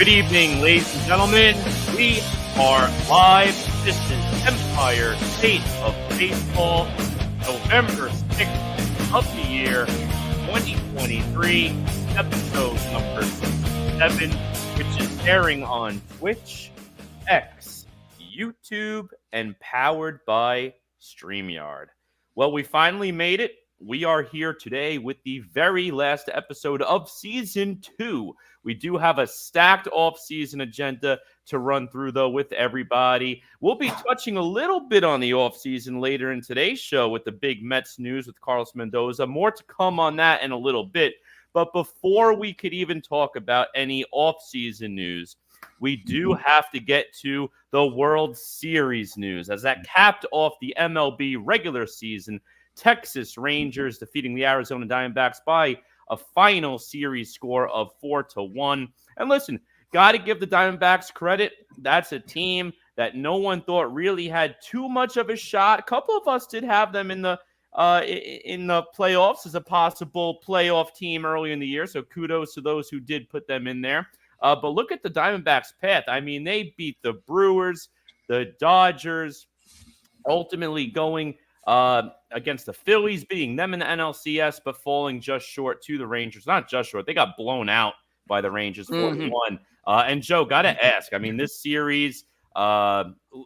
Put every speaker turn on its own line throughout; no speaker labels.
Good evening, ladies and gentlemen. We are live. This is Empire State of Baseball, November 6th of the year 2023, episode number 7, which is airing on Twitch, X, YouTube, and powered by StreamYard. Well, we finally made it. We are here today with the very last episode of Season 2. We do have a stacked off-season agenda to run through, though, with everybody. We'll be touching a little bit on the off-season later in today's show with the big Mets news with Carlos Mendoza. More to come on that in a little bit. But before we could even talk about any off-season news, we do have to get to the World Series news, as that capped off the MLB regular season. Texas Rangers defeating the Arizona Diamondbacks by a final series score of 4-1. And listen, got to give the Diamondbacks credit. That's a team that no one thought really had too much of a shot. A couple of us did have them in the playoffs as a possible playoff team early in the year. So kudos to those who did put them in there. But look at the Diamondbacks' path. I mean, they beat the Brewers, the Dodgers, ultimately going against the Phillies, beating them in the NLCS, but falling just short to the Rangers. Not just short. They got blown out by the Rangers 4-1. And Joe, got to ask, I mean, this series,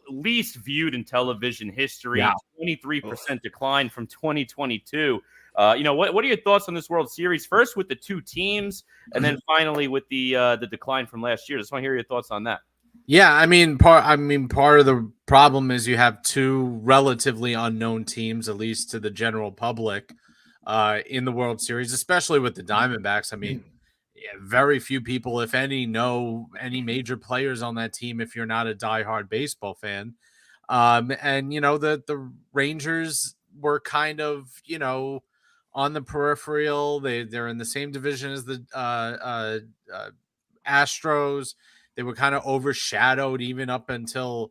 least viewed in television history, 23% decline from 2022. What are your thoughts on this World Series? First with the two teams, and then finally with the decline from last year. Just want to hear your thoughts on that.
Yeah, I mean, part of the problem is you have two relatively unknown teams, at least to the general public, in the World Series, especially with the Diamondbacks. I mean, very few people, if any, know any major players on that team if you're not a diehard baseball fan. And the Rangers were kind of, on the peripheral. They're in the same division as the Astros. They were kind of overshadowed even up until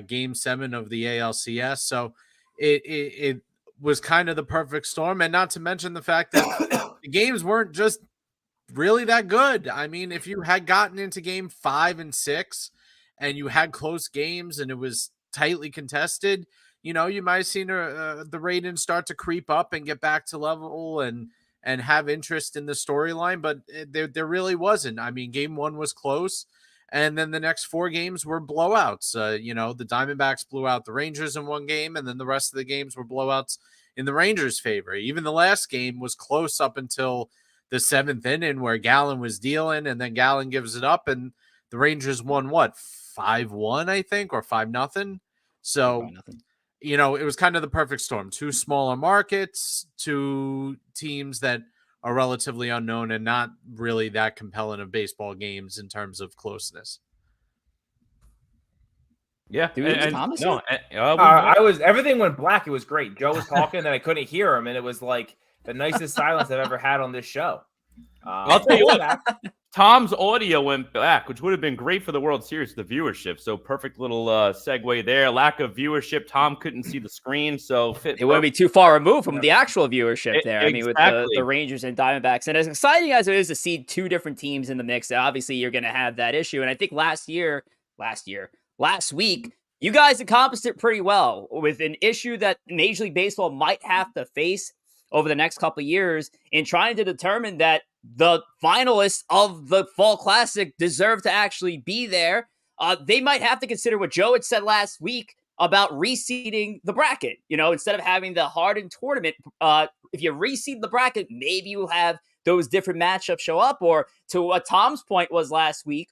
Game 7 of the ALCS. So it was kind of the perfect storm. And not to mention the fact that the games weren't just really that good. I mean, if you had gotten into Game 5 and 6 and you had close games and it was tightly contested, you might have seen the ratings start to creep up and get back to level and have interest in the storyline. But there really wasn't. I mean, Game 1 was close. And then the next 4 games were blowouts. The Diamondbacks blew out the Rangers in one game, and then the rest of the games were blowouts in the Rangers' favor. Even the last game was close up until the 7th inning where Gallen was dealing, and then Gallen gives it up, and the Rangers won, 5-1, I think, or 5-0? So, it was kind of the perfect storm. 2 smaller markets, 2 teams that are relatively unknown and not really that compelling of baseball games in terms of closeness.
Yeah,
Thomas.
No, everything went black. It was great. Joe was talking, and I couldn't hear him, and it was like the nicest silence I've ever had on this show.
I'll tell you what, Tom's audio went back, which would have been great for the World Series, the viewership. So perfect little segue there. Lack of viewership. Tom couldn't see the screen, so
it wouldn't be too far removed from the actual viewership there.
Exactly.
I mean, with the Rangers and Diamondbacks, and as exciting as it is to see 2 different teams in the mix, obviously you're going to have that issue. And I think last week, you guys accomplished it pretty well with an issue that Major League Baseball might have to face over the next couple of years in trying to determine that the finalists of the Fall Classic deserve to actually be there. They might have to consider what Joe had said last week about reseeding the bracket. Instead of having the hardened tournament, if you reseed the bracket, maybe you'll have those different matchups show up. Or to what Tom's point was last week,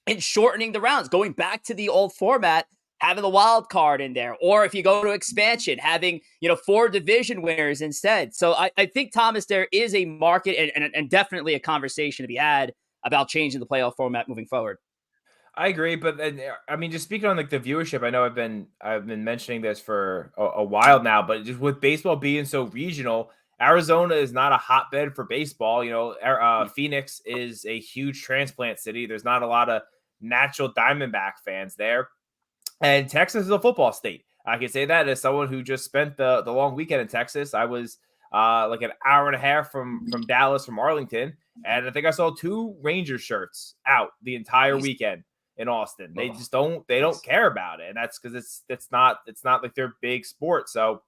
in shortening the rounds, going back to the old format, having the wild card in there, or if you go to expansion, having 4 division winners instead. So I think, Thomas, there is a market and definitely a conversation to be had about changing the playoff format moving forward.
I agree, but I mean, just speaking on like the viewership, I know I've been mentioning this for a while now, but just with baseball being so regional, Arizona is not a hotbed for baseball. Phoenix is a huge transplant city. There's not a lot of natural Diamondback fans there. And Texas is a football state. I can say that as someone who just spent the long weekend in Texas. I was like an hour and a half from Dallas, from Arlington, And I think I saw 2 Rangers shirts out the entire weekend in Austin. They just don't care about it. And that's because it's not like their big sport. So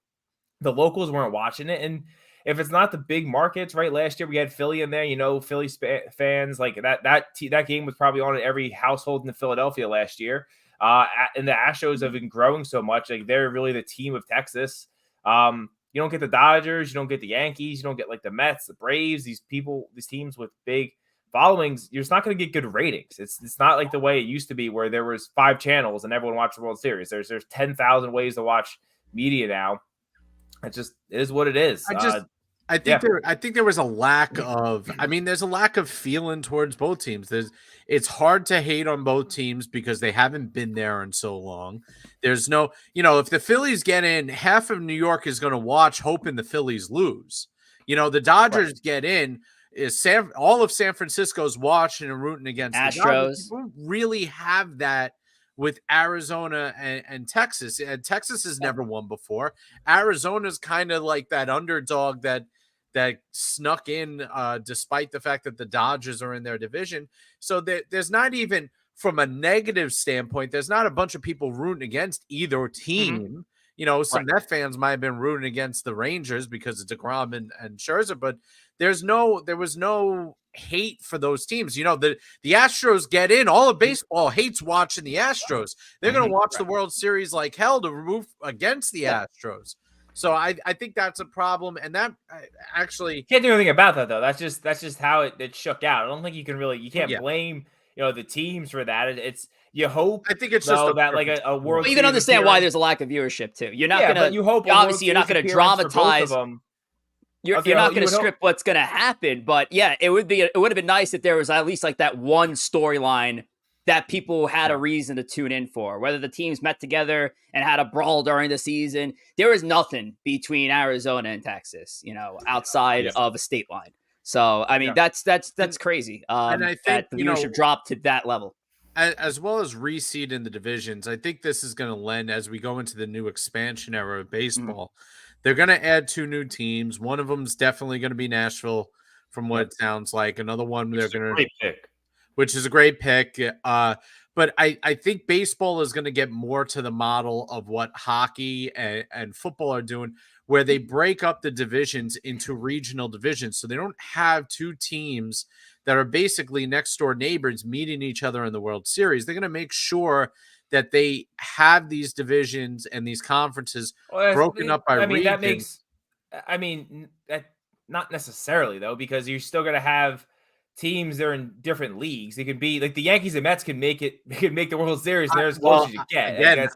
the locals weren't watching it. And if it's not the big markets, right? Last year we had Philly in there, Philly fans, like that game was probably on in every household in Philadelphia last year. And the Astros have been growing so much. Like they're really the team of Texas. You don't get the Dodgers, you don't get the Yankees, you don't get like the Mets, the Braves, these teams with big followings. You're just not going to get good ratings. It's not like the way it used to be where there was 5 channels and everyone watched the World Series. There's 10,000 ways to watch media now. It just is what it is.
I think there was a lack of, there's a lack of feeling towards both teams. It's hard to hate on both teams because they haven't been there in so long. There's no, if the Phillies get in, half of New York is going to watch hoping the Phillies lose. The Dodgers get in, all of San Francisco's watching and rooting against
Astros.
The Dodgers. We don't really have that with Arizona and Texas. And Texas has never won before. Arizona's kind of like that underdog that snuck in despite the fact that the Dodgers are in their division. So there's not even, from a negative standpoint, there's not a bunch of people rooting against either team. Some Met fans might have been rooting against the Rangers because of DeGrom and Scherzer, but there was no hate for those teams. The Astros get in. All of baseball hates watching the Astros. They're going to watch the World Series like hell to root against the Astros. So I think that's a problem, and that actually
can't do anything about that though. That's just how it shook out. I don't think you can't blame the teams for that. It's you hope.
I think it's just
that like a World.
Well, you can understand why there's a lack of viership too. You're not gonna.
You hope
obviously you're not gonna dramatize. You're not going to script what's going to happen, but yeah, it would have been nice if there was at least like that one storyline that people had a reason to tune in for. Whether the teams met together and had a brawl during the season, there was nothing between Arizona and Texas, outside of a state line. So that's crazy.
And I think
that the viewership dropped to that level.
As well as reseed in the divisions, I think this is going to lend as we go into the new expansion era of baseball. They're going to add 2 new teams. One of them is definitely going to be Nashville, from what it sounds like. Another one they're going to, which is a great pick. But I think baseball is going to get more to the model of what hockey and football are doing, where they break up the divisions into regional divisions. So they don't have 2 teams that are basically next door neighbors meeting each other in the World Series. They're going to make sure that they have these divisions and these conferences broken up by regions.
That not necessarily though, because you're still going to have teams that are in different leagues. They could be like the Yankees and Mets can make it. They can make the World Series. And they're as close as you get.
Again,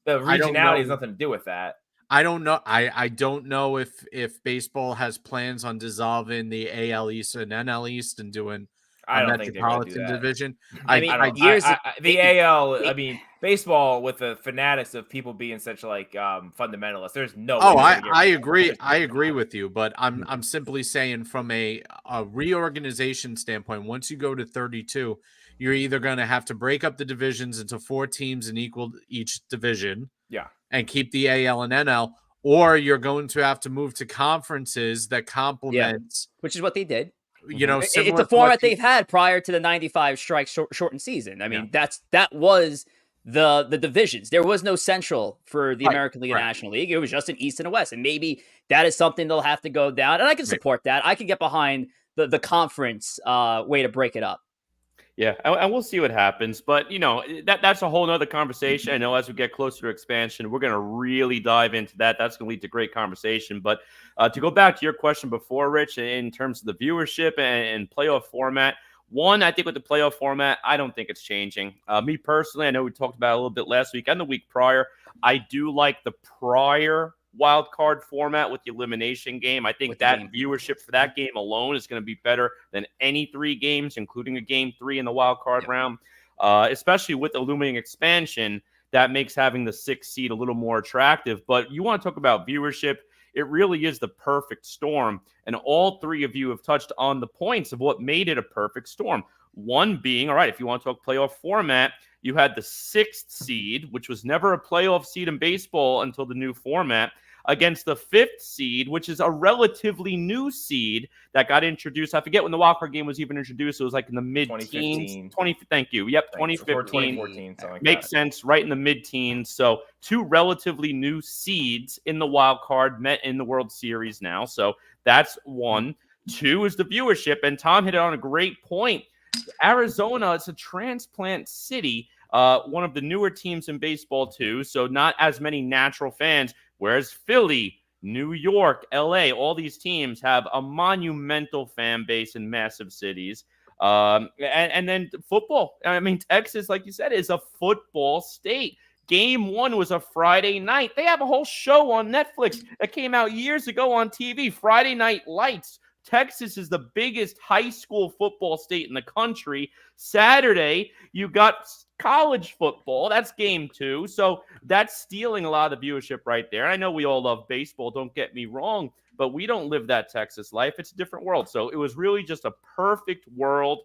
the regionality has nothing to do with that.
I don't know. I don't know if baseball has plans on dissolving the AL East and NL East and doing
a
metropolitan division.
The AL. Baseball with the fanatics of people being such like fundamentalists. There's no.
I agree. I agree with you, but I'm simply saying from a reorganization standpoint, once you go to 32, you're either going to have to break up the divisions into 4 teams and equal each division.
Yeah.
And keep the AL and NL, or you're going to have to move to conferences that complement,
which is what they did.
It's
a format they've had prior to the 95 strike shortened season. That was the divisions. There was no central for the American League and National League. It was just an East and a West. And maybe that is something they'll have to go down. And I can support that. I can get behind the conference way to break it up.
Yeah, and we'll see what happens. But, that's a whole nother conversation. I know as we get closer to expansion, we're going to really dive into that. That's going to lead to great conversation. But to go back to your question before, Rich, in terms of the viewership and playoff format, I think with the playoff format, I don't think it's changing. Me personally, I know we talked about it a little bit last week and the week prior. I do like the prior wild card format with the elimination game. I think that viewership for that game alone is going to be better than any 3 games, including a game 3 in the wild card round. Especially with the looming expansion, that makes having the 6th seed a little more attractive. But you want to talk about viewership, it really is the perfect storm. And all 3 of you have touched on the points of what made it a perfect storm. One being, all right, if you want to talk playoff format, you had the 6th seed, which was never a playoff seed in baseball until the new format. against the 5th seed, which is a relatively new seed that got introduced. I forget when the wildcard game was even introduced. It was like in the mid-teens.
2015.
Thank you. Yep,
Thanks.
2015.
2014, something like
Makes
that.
sense, right in the mid-teens. So 2 relatively new seeds in the wild card met in the World Series now. So that's 1. 2 is the viewership, and Tom hit it on a great point. Arizona is a transplant city, one of the newer teams in baseball too, so not as many natural fans, whereas Philly, New York, LA, all these teams have a monumental fan base in massive cities. And then football. I mean, Texas, like you said, is a football state. Game 1 was a Friday night. They have a whole show on Netflix that came out years ago on TV, Friday Night Lights. Texas is the biggest high school football state in the country. Saturday, you got college football. That's game 2. So that's stealing a lot of the viewership right there. I know we all love baseball, don't get me wrong, but we don't live that Texas life. It's a different world. So it was really just a perfect world.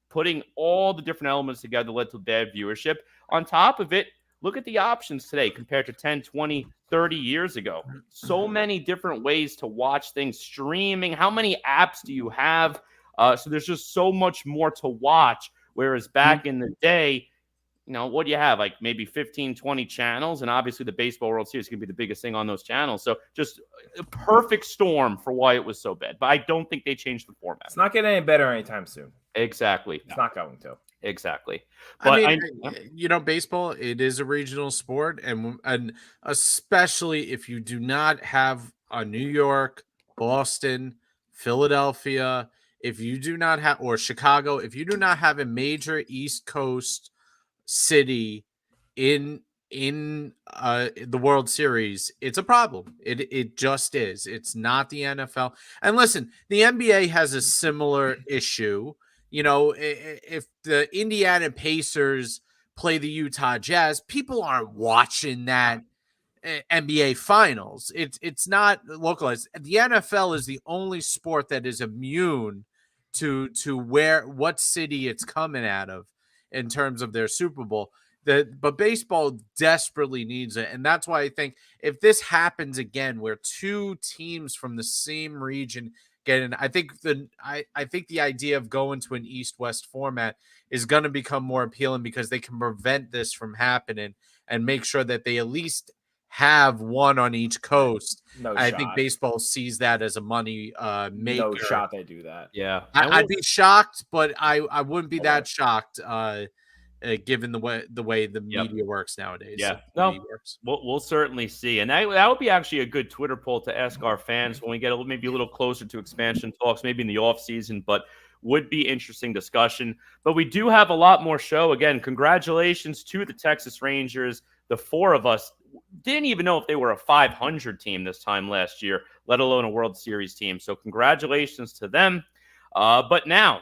Putting all the different elements together led to bad viewership. On top of it, look at the options today compared to 10, 20, 30 years ago. So many different ways to watch things, streaming. How many apps do you have? So there's just so much more to watch. Whereas back in the day, what do you have? Like maybe 15, 20 channels. And obviously the Baseball World Series can be the biggest thing on those channels. So just a perfect storm for why it was so bad. But I don't think they changed the format.
It's not getting any better anytime soon.
Exactly.
It's not going to.
Exactly. But
baseball, it is a regional sport, and especially if you do not have a New York, Boston, Philadelphia, if you do not have, or Chicago, if you do not have a major East Coast city in the World Series, it's a problem. It just is. It's not the NFL. And listen, the NBA has a similar issue. If the Indiana Pacers play the Utah Jazz, people aren't watching that NBA Finals. It's not localized. The NFL is the only sport that is immune to what city it's coming out of in terms of their Super Bowl. But baseball desperately needs it, and that's why I think if this happens again, where 2 teams from the same region get in, I think the idea of going to an East-West format is going to become more appealing because they can prevent this from happening and make sure that they at least have one on each coast. I think baseball sees that as a money maker.
No shot they do that.
Yeah,
I'd be shocked, but I wouldn't be that shocked. Given the way the media works nowadays.
Yeah, we'll certainly see. And that would be actually a good Twitter poll to ask our fans when we get maybe a little closer to expansion talks, maybe in the off season, but would be interesting discussion. But we do have a lot more show. Again, congratulations to the Texas Rangers. The 4 of us didn't even know if they were a 500 team this time last year, let alone a World Series team. So congratulations to them. But now,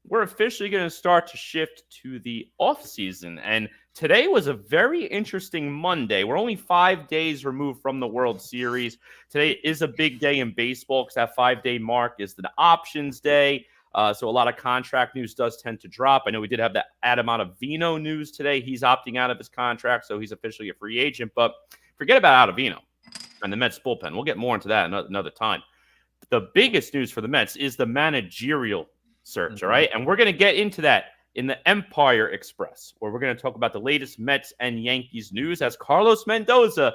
we're officially going to start to shift to the off season. And today was a very interesting Monday. We're only 5 days removed from the World Series. Today is a big day in baseball because that 5-day mark is the options day. So a lot of contract news does tend to drop. I know we did have that Adam Ottavino news today. He's opting out of his contract, so he's officially a free agent. But forget about Ottavino and the Mets bullpen. We'll get more into that another time. The biggest news for the Mets is the managerial search, all right? And we're going to get into that in the Empire Express, where we're going to talk about the latest Mets and Yankees news as Carlos Mendoza,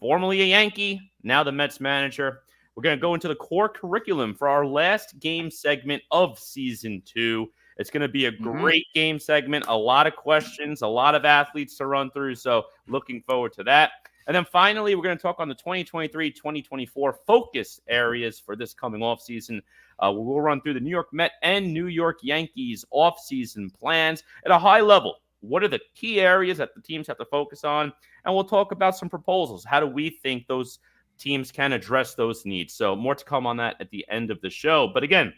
formerly a Yankee, now the Mets manager. We're going to go into the core curriculum for our last game segment of season 2. It's going to be a great game segment, a lot of questions, a lot of athletes to run through, so looking forward to that. And then finally, we're going to talk on the 2023-2024 focus areas for this coming offseason. We'll run through the New York Met and New York Yankees offseason plans at a high level. What are the key areas that the teams have to focus on? And we'll talk about some proposals. How do we think those teams can address those needs? So more to come on that at the end of the show. But again,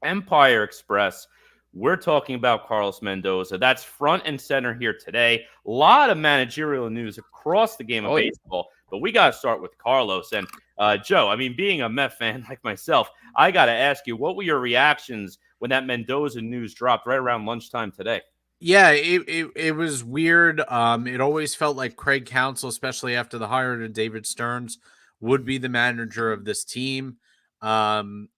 Empire Express, we're talking about Carlos Mendoza. That's front and center here today. A lot of managerial news across the game of baseball, but we got to start with Carlos. And Joe, I mean, being a Met fan like myself, I got to ask you, what were your reactions when that Mendoza news dropped right around lunchtime today?
Yeah, it was weird. It always felt like Craig Counsell, especially after the hire of David Stearns, would be the manager of this team. And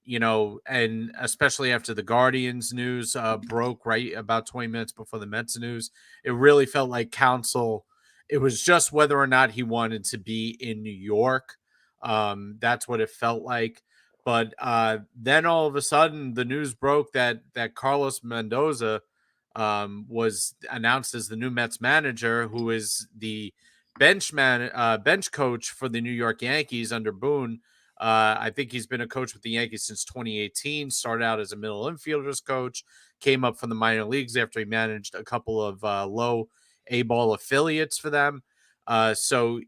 especially after the Guardians news broke right about 20 minutes before the Mets news, it really felt like Counsell. It was just whether or not he wanted to be in New York. That's what it felt like. But then all of a sudden, the news broke that Carlos Mendoza was announced as the new Mets manager, who is the bench coach for the New York Yankees under Boone. I think he's been a coach with the Yankees since 2018. Started out as a middle infielders coach, came up from the minor leagues after he managed a couple of low A ball affiliates for them. So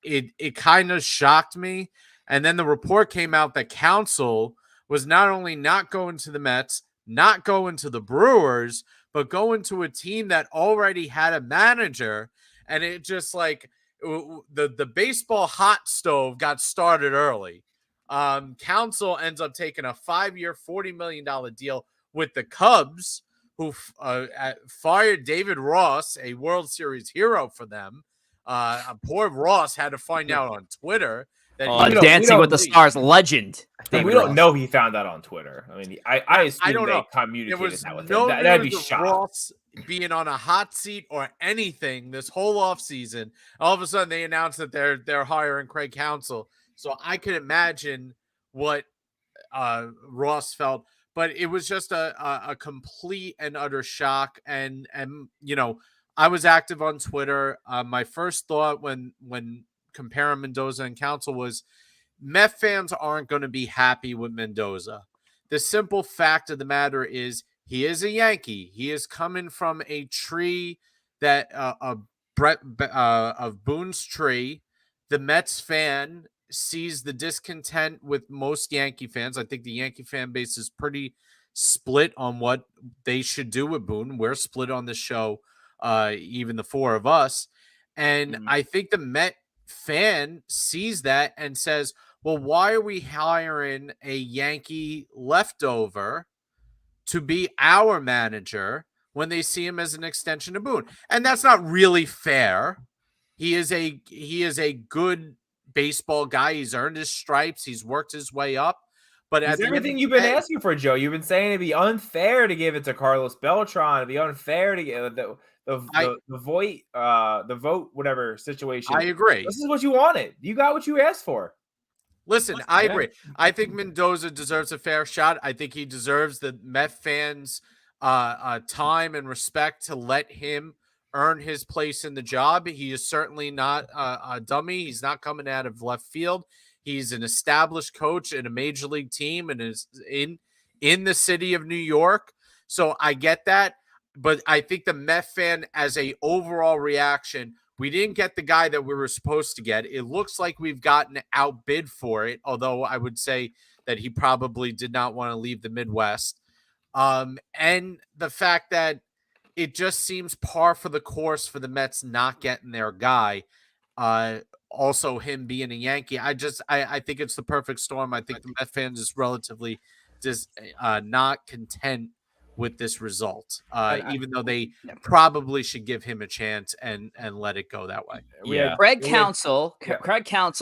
it kind of shocked me. And then the report came out that Counsell was not only not going to the Mets, not going to the Brewers, but going to a team that already had a manager. And it just like the baseball hot stove got started early. Counsell ends up taking a 5-year, $40 million deal with the Cubs, who fired David Ross, a World Series hero for them. Poor Ross had to find out on Twitter that
Dancing with the Stars legend.
We don't know he found that on Twitter. I mean, I assume
I don't know.
They communicated that with
no
him. That'd be
news of
shocked.
Ross being on a hot seat or anything this whole offseason. All of a sudden, they announced that they're hiring Craig Counsell. So I could imagine what Ross felt, but it was just a complete and utter shock. And I was active on Twitter. My first thought when comparing Mendoza and Counsell was Met fans aren't going to be happy with Mendoza. The simple fact of the matter is he is a Yankee. He is coming from a tree that of Boone's tree. The Mets fan sees the discontent with most Yankee fans. I think the Yankee fan base is pretty split on what they should do with Boone. We're split on this show, even the four of us. And I think the Met fan sees that and says, well, why are we hiring a Yankee leftover to be our manager when they see him as an extension of Boone? And that's not really fair. He is a good baseball guy. He's earned his stripes. He's worked his way up. But
it's everything you've been asking for, Joe. You've been saying it'd be unfair to give it to Carlos Beltran. It'd be unfair to get the vote, whatever situation.
I agree.
This is what you wanted. You got what you asked for.
Listen, I agree. I think Mendoza deserves a fair shot. I think he deserves the Met fans' time and respect to let him earn his place in the job. He is certainly not a dummy. He's not coming out of left field. He's an established coach in a major league team and is in the city of New York. So I get that. But I think the Met fan, as a overall reaction, we didn't get the guy that we were supposed to get. It looks like we've gotten outbid for it, although I would say that he probably did not want to leave the Midwest. And the fact that it just seems par for the course for the Mets not getting their guy. Also, him being a Yankee, I think it's the perfect storm. I think the Met fans is relatively just not content with this result, even though they probably should give him a chance and let it go that way.
Yeah. Craig Counsell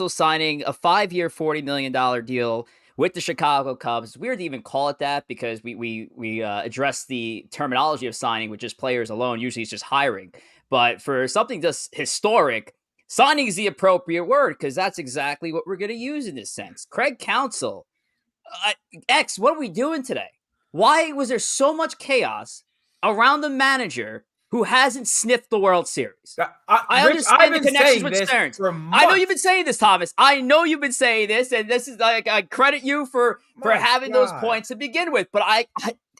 signing a 5-year, $40 million deal with the Chicago Cubs. It's weird to even call it that because we address the terminology of signing with just players alone. Usually it's just hiring. But for something just historic, signing is the appropriate word because that's exactly what we're going to use in this sense. Craig Counsell, X, what are we doing today? Why was there so much chaos around the manager who hasn't sniffed the World Series? I understand the connections with Stearns. I know you've been saying this, Thomas. I know you've been saying this, and this is like I credit you for having those points to begin with. But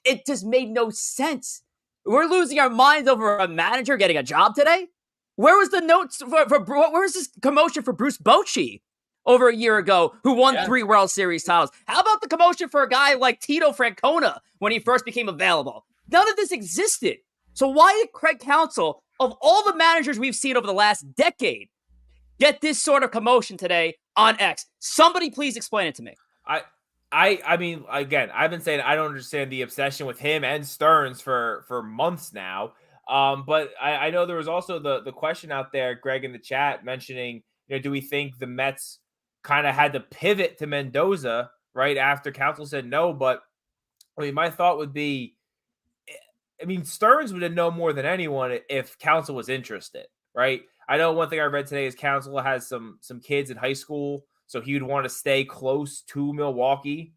it just made no sense. We're losing our minds over a manager getting a job today. Where was the notes where was this commotion for Bruce Bochy over a year ago, who won 3 World Series titles? How about the commotion for a guy like Tito Francona when he first became available? None of this existed. So why did Craig Counsell, of all the managers we've seen over the last decade, get this sort of commotion today on X? Somebody please explain it to me.
I mean, again, I've been saying I don't understand the obsession with him and Stearns for months now. But I know there was also the question out there, Greg, in the chat mentioning, do we think the Mets kind of had to pivot to Mendoza right after Counsell said no? But I mean, my thought would be, I mean, Stearns would have known more than anyone if Counsell was interested, right? I know one thing I read today is Counsell has some kids in high school, so he would want to stay close to Milwaukee.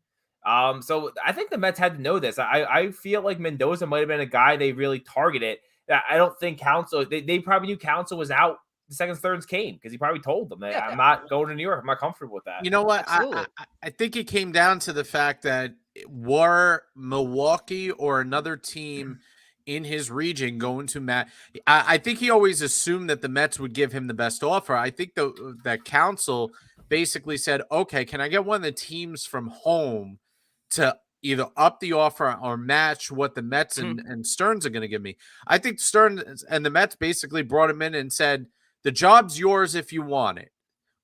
So I think the Mets had to know this. I feel like Mendoza might have been a guy they really targeted. I don't think Counsell, they probably knew Counsell was out the second Stearns came because he probably told them, that I'm not going to New York. I'm not comfortable with that.
You know what? I think it came down to the fact that were Milwaukee or another team in his region going to Matt. I think he always assumed that the Mets would give him the best offer. I think that Counsell basically said, okay, can I get one of the teams from home to either up the offer or match what the Mets and Stearns are going to give me? I think Stearns and the Mets basically brought him in and said, the job's yours if you want it.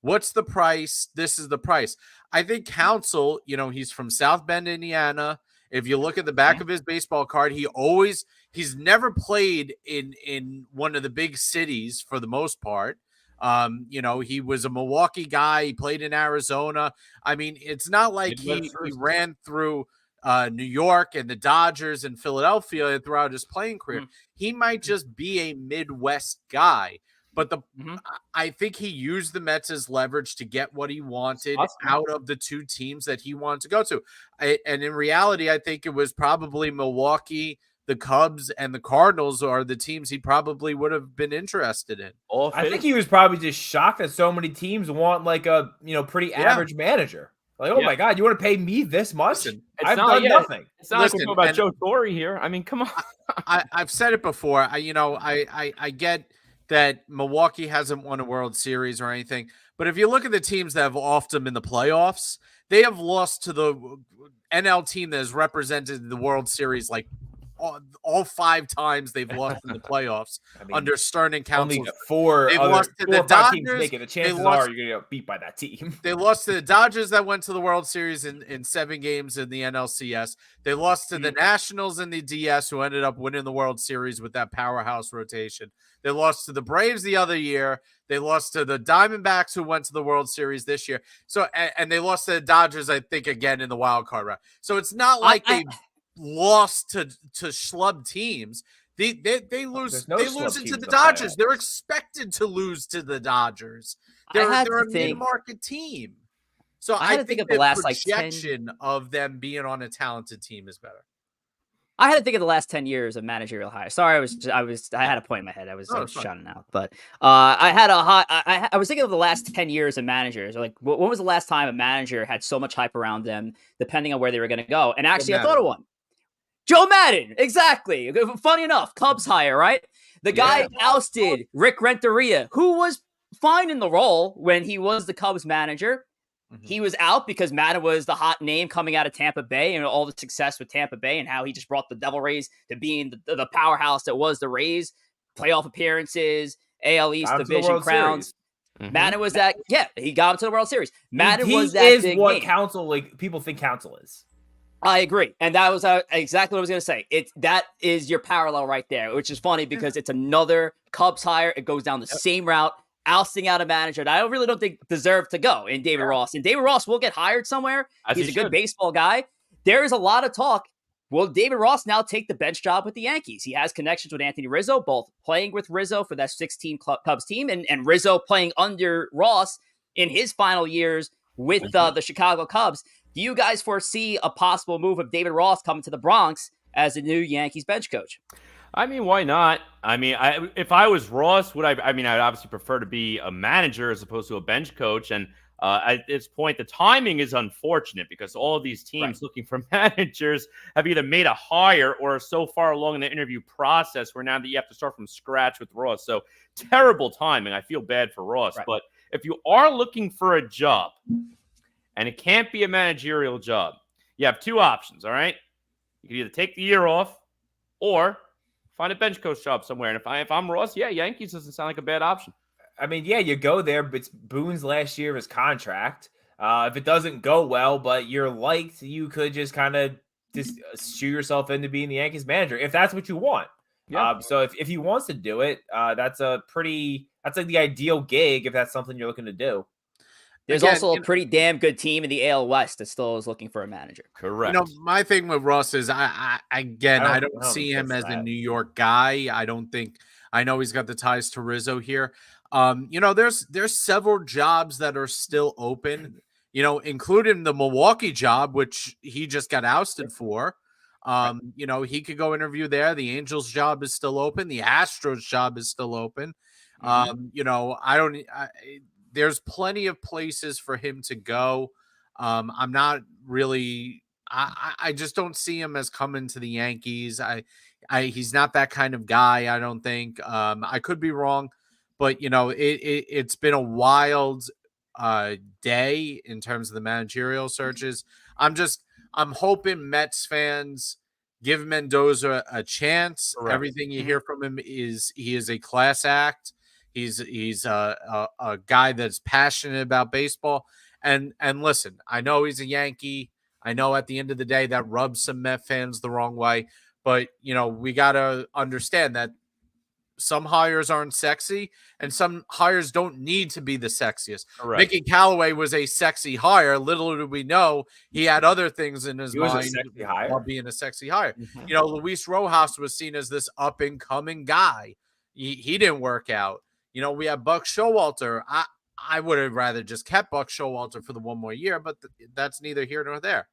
What's the price? This is the price. I think Counsell, he's from South Bend, Indiana. If you look at the back of his baseball card, he's never played in one of the big cities for the most part. He was a Milwaukee guy. He played in Arizona. I mean, it's not like he ran through New York and the Dodgers and Philadelphia throughout his playing career. He might just be a Midwest guy. But I think he used the Mets as leverage to get what he wanted out of the two teams that he wanted to go to. And in reality, I think it was probably Milwaukee, the Cubs, and the Cardinals are the teams he probably would have been interested in.
I think he was probably just shocked that so many teams want like a pretty average manager. Like, oh my God, you want to pay me this much?
Listen,
I've done nothing.
It's not like we're talking about Joe Torre here. I mean, come on.
I've said it before. I get that Milwaukee hasn't won a World Series or anything, but if you look at the teams that have offed them in the playoffs, they have lost to the NL team that has represented the World Series like all 5 times they've lost in the playoffs under Stern and Counsell.
Only 4
they lost to the Dodgers.
Make it. The chances are you're going to get beat by that team.
They lost to the Dodgers that went to the World Series in 7 games in the NLCS. They lost to the Nationals in the DS, who ended up winning the World Series with that powerhouse rotation. They lost to the Braves the other year. They lost to the Diamondbacks, who went to the World Series this year. So, and they lost to the Dodgers, I think, again in the wild card round. So it's not like they lost to schlub teams. They lose. They lose into the Dodgers. They're expected to lose to the Dodgers. They're a mid-market team. So I think the last projection of them being on a talented team is better.
I had to think of the last 10 years of managerial hires. Sorry, I had a point in my head. I was shouting out, but I was thinking of the last 10 years of managers. Like, when was the last time a manager had so much hype around them, depending on where they were going to go? And actually, I thought of one. Joe Maddon, exactly. Funny enough, Cubs hire, right? The guy ousted Rick Renteria, who was fine in the role when he was the Cubs manager. He was out because Maddon was the hot name coming out of Tampa Bay and all the success with Tampa Bay and how he just brought the Devil Rays to being the powerhouse that was the Rays, playoff appearances, AL East division crowns. Maddon was that. Yeah, he got him to the World Series. Maddon was that.
He is
big
what
name.
Counsell, people think Counsell is.
I agree. And that was exactly what I was going to say. That is your parallel right there, which is funny because it's another Cubs hire. It goes down the same route. Ousting out a manager that I really don't think deserved to go in David Ross. And David Ross will get hired somewhere. He's a good baseball guy. There is a lot of talk. Will David Ross now take the bench job with the Yankees? He has connections with Anthony Rizzo, both playing with Rizzo for that 16 Cubs team and Rizzo playing under Ross in his final years with the Chicago Cubs. Do you guys foresee a possible move of David Ross coming to the Bronx as the new Yankees bench coach?
I mean, why not? I mean, if I was Ross, I'd obviously prefer to be a manager as opposed to a bench coach. And at this point, the timing is unfortunate because all of these teams looking for managers have either made a hire or are so far along in the interview process where now that you have to start from scratch with Ross. So terrible timing. I feel bad for Ross. But if you are looking for a job and it can't be a managerial job, you have 2 options, all right? You can either take the year off or find a bench coach job somewhere. And if I'm Ross, Yankees doesn't sound like a bad option.
I mean, you go there, but it's Boone's last year of his contract. If it doesn't go well, but you're liked, you could just kind of just shoot yourself into being the Yankees manager if that's what you want. Yeah. So if he wants to do it, that's like the ideal gig if that's something you're looking to do.
There's also a pretty damn good team in the AL West that still is looking for a manager.
Correct.
My thing with Russ is I don't see him as a New York guy. I know he's got the ties to Rizzo here. There's several jobs that are still open, including the Milwaukee job, which he just got ousted for. He could go interview there. The Angels job is still open. The Astros job is still open. There's plenty of places for him to go. I'm not really. I just don't see him as coming to the Yankees. He's not that kind of guy. I don't think. I could be wrong, but it's been a wild day in terms of the managerial searches. I'm hoping Mets fans give Mendoza a chance. Correct. Everything you hear from him is he is a class act. He's a guy that's passionate about baseball. And listen, I know he's a Yankee. I know at the end of the day that rubs some Met fans the wrong way. But, we got to understand that some hires aren't sexy and some hires don't need to be the sexiest. Correct. Mickey Callaway was a sexy hire. Little did we know he had other things in his mind while being a sexy hire. Mm-hmm. Luis Rojas was seen as this up and coming guy. He didn't work out. We have Buck Showalter. I would have rather just kept Buck Showalter for the one more year, but that's neither here nor there.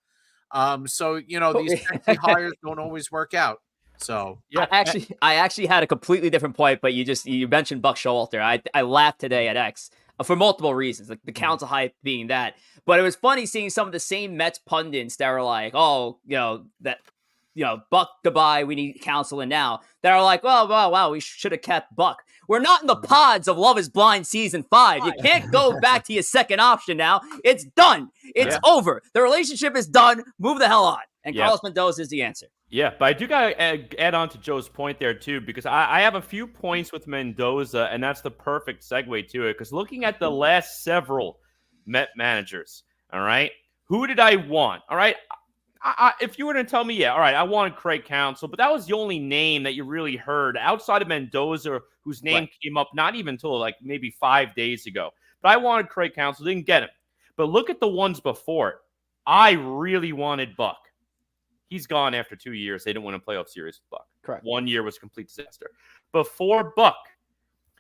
These sexy hires don't always work out. So
yeah, I actually had a completely different point, but you mentioned Buck Showalter. I laughed today at X for multiple reasons, like the Council hype being that. But it was funny seeing some of the same Mets pundits that were like, Buck goodbye, we need Council in now. That are like, wow, we should have kept Buck. We're not in the pods of Love is Blind season 5. You can't go back to your second option now. It's done. It's over. The relationship is done. Move the hell on. And Carlos Mendoza is the answer.
Yeah, but I do got to add on to Joe's point there, too, because I have a few points with Mendoza, and that's the perfect segue to it. Because looking at the last several Met managers, all right, who did I want? All right, if you were to tell me, all right, I wanted Craig Counsell, but that was the only name that you really heard outside of Mendoza, whose name came up not even until like maybe 5 days ago. But I wanted Craig Counsell, didn't get him. But look at the ones before it. I really wanted Buck. He's gone after 2 years. They didn't win a playoff series with Buck.
Correct.
1 year was a complete disaster. Before Buck,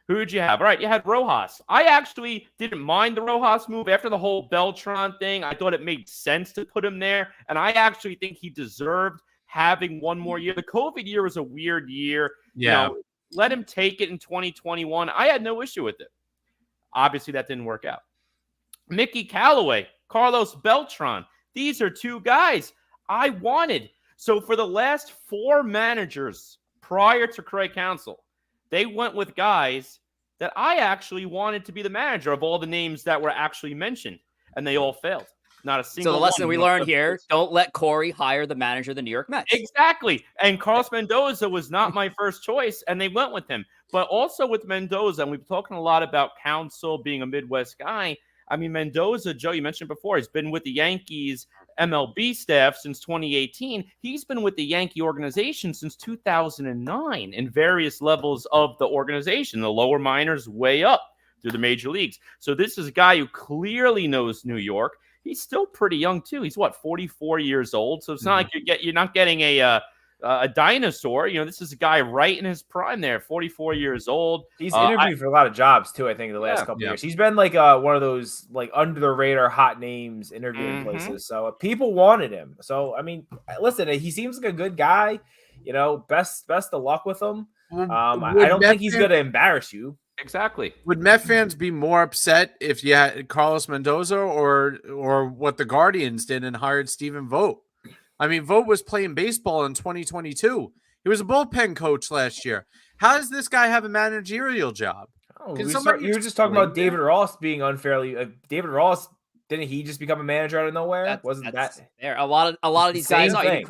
who did you have? All right, you had Rojas. I actually didn't mind the Rojas move after the whole Beltran thing. I thought it made sense to put him there, and I actually think he deserved having one more year. The COVID year was a weird year.
Yeah.
Let him take it in 2021. I had no issue with it. Obviously, that didn't work out. Mickey Callaway, Carlos Beltran. These are two guys I wanted. So for the last 4 managers prior to Craig Counsell, they went with guys that I actually wanted to be the manager of all the names that were actually mentioned, and they all failed. Not a single.
So the lesson we learned here: don't let Corey hire the manager of the New York Mets.
Exactly. And Carlos Mendoza was not my first choice, and they went with him. But also with Mendoza, and we've talking a lot about Counsell being a Midwest guy. I mean, Mendoza, Joe, you mentioned before, he's been with the Yankees MLB staff since 2018. He's been with the Yankee organization since 2009 in various levels of the organization, the lower minors way up through the major leagues. So this is a guy who clearly knows New York. He's still pretty young, too. He's, 44 years old? So it's not like you're not getting a dinosaur. This is a guy right in his prime there, 44 years old.
He's interviewed for a lot of jobs too, I think, in the last couple of years. He's been like one of those like under the radar hot names interviewing places. So people wanted him. So I mean, listen, he seems like a good guy. Best of luck with him. I don't think he's gonna embarrass you.
Exactly.
Would Met fans be more upset if you had Carlos Mendoza or what the Guardians did and hired Stephen Vogt? I mean, Vogt was playing baseball in 2022. He was a bullpen coach last year. How does this guy have a managerial job?
You were just talking about David Ross being unfairly. David Ross, didn't he just become a manager out of nowhere? Wasn't that
there? A lot of these guys are. Even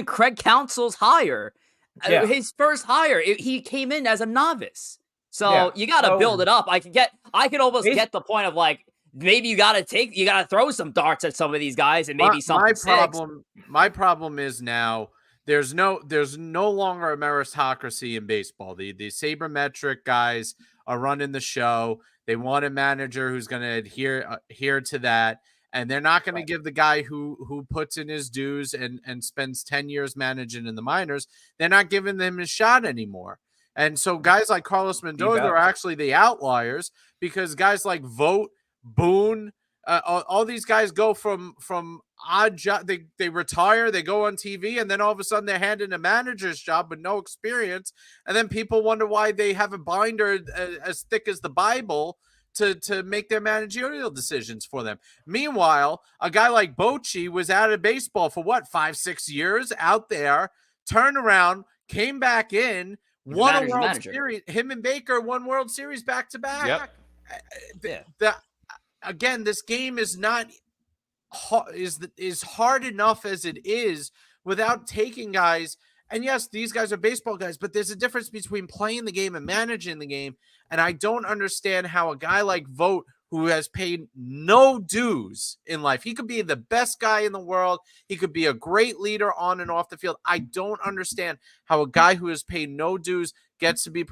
Craig Counsell's hire, his first hire, he came in as a novice. So you got to build it up. I could almost get the point of like, maybe you got to throw some darts at some of these guys and maybe something. My problem is now
there's no longer a meritocracy in baseball. The sabermetric guys are running the show. They want a manager who's going to adhere to that. And they're not going to give the guy who puts in his dues and spends 10 years managing in the minors, they're not giving them his shot anymore. And so guys like Carlos Mendoza are actually the outliers, because guys like Vogt, Boone, all these guys go from odd job. They retire, they go on TV, and then all of a sudden they're handed a manager's job with no experience. And then people wonder why they have a binder as thick as the Bible to make their managerial decisions for them. Meanwhile, a guy like Bochy was out of baseball for 5-6 years out there, turned around, came back in, won a World Series. Him and Baker won World Series back to back. Again, this game is not is hard enough as it is without taking guys. And yes, these guys are baseball guys, but there's a difference between playing the game and managing the game. And I don't understand how a guy like Vogt, who has paid no dues in life, he could be the best guy in the world. He could be a great leader on and off the field. I don't understand how a guy who has paid no dues gets to be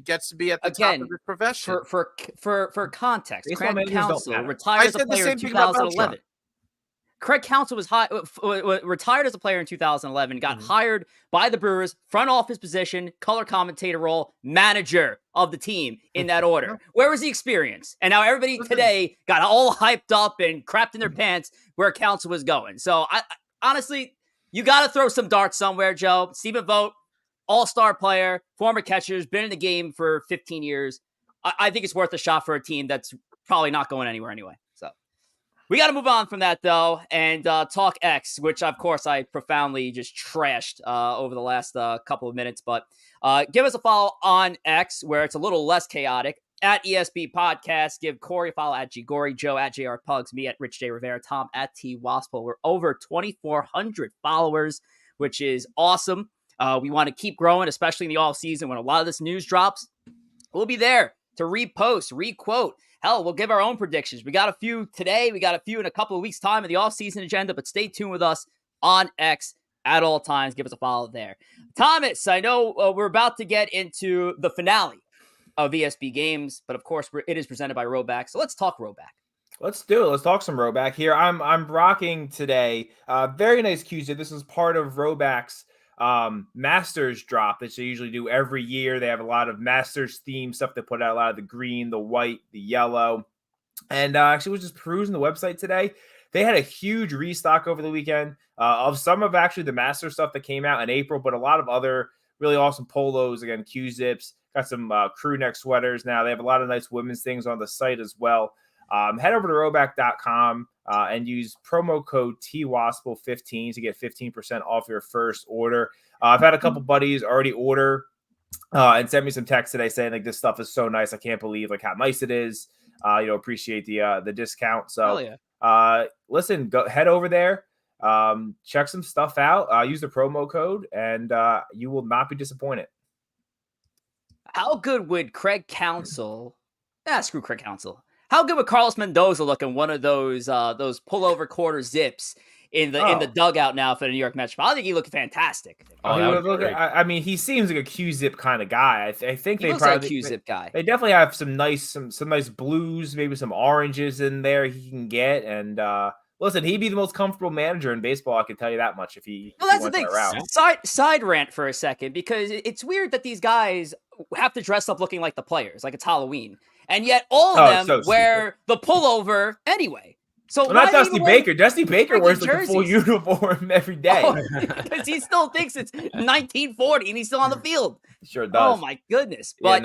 gets to be at the top of his profession.
For context, Craig Counsell retired as a player in 2011. Craig Counsell was retired as a player in 2011, got hired by the Brewers, front office position, color commentator role, manager of the team in that order. Where was the experience? And now everybody today got all hyped up and crapped in their pants where Counsell was going. So I honestly, you got to throw some darts somewhere, Joe. Stephen Vogt, all-star player, former catcher, has been in the game for 15 years. I think it's worth a shot for a team that's probably not going anywhere anyway. So we got to move on from that, though, and talk X, which, of course, I profoundly just trashed over the last couple of minutes. But give us a follow on X, where it's a little less chaotic, at ESB Podcast. Give Corey a follow at Ggory, Joe at JR Pugs, me at Rich J. Rivera, Tom at T. Waspel. We're over 2,400 followers, which is awesome. We want to keep growing, especially in the off season when a lot of this news drops. We'll be there to repost, requote. Hell, we'll give our own predictions. We got a few today. We got a few in a couple of weeks' time in the off-season agenda, but stay tuned with us on X at all times. Give us a follow there. Thomas, I know we're about to get into the finale of ESB Games, but of course, it is presented by Rhoback. So let's talk Rhoback.
Let's do it. Let's talk some Rhoback here. I'm rocking today. Very nice Q-Zip. This is part of Rhoback's Masters drop that they usually do every year. They have a lot of Masters theme stuff. They put out a lot of the green, the white, the yellow. And actually was just perusing the website today. They had a huge restock over the weekend of some of actually the Masters stuff that came out in April, but a lot of other really awesome polos. Again, Q-Zips, got some crew neck sweaters now. They have a lot of nice women's things on the site as well. Head over to Rhoback.com and use promo code TWASPL15 to get 15% off your first order. I've had a couple buddies already order and send me some text today saying like this stuff is so nice. I can't believe like how nice it is. Appreciate the discount. So listen, go head over there, check some stuff out, use the promo code, and you will not be disappointed.
How good would Craig Counsell? Screw Craig Counsell. How good would Carlos Mendoza look in one of those pullover quarter zips in the dugout now for the New York Mets? I think he looked fantastic.
I mean, he seems like a Q-Zip kind of guy. I think
he
they
looks
probably
like a Q-Zip guy.
They definitely have some nice blues, maybe some oranges in there he can get. And listen, he'd be the most comfortable manager in baseball. I can tell you that much if he.
Well, that's the thing. Side rant for a second, because it's weird that these guys have to dress up looking like the players, like it's Halloween. And yet all of them wear the pullover anyway. So
not Dusty Baker. Dusty Baker wears like a full uniform every day.
Because he still thinks it's 1940 and he's still on the field.
Sure does.
Oh my goodness. But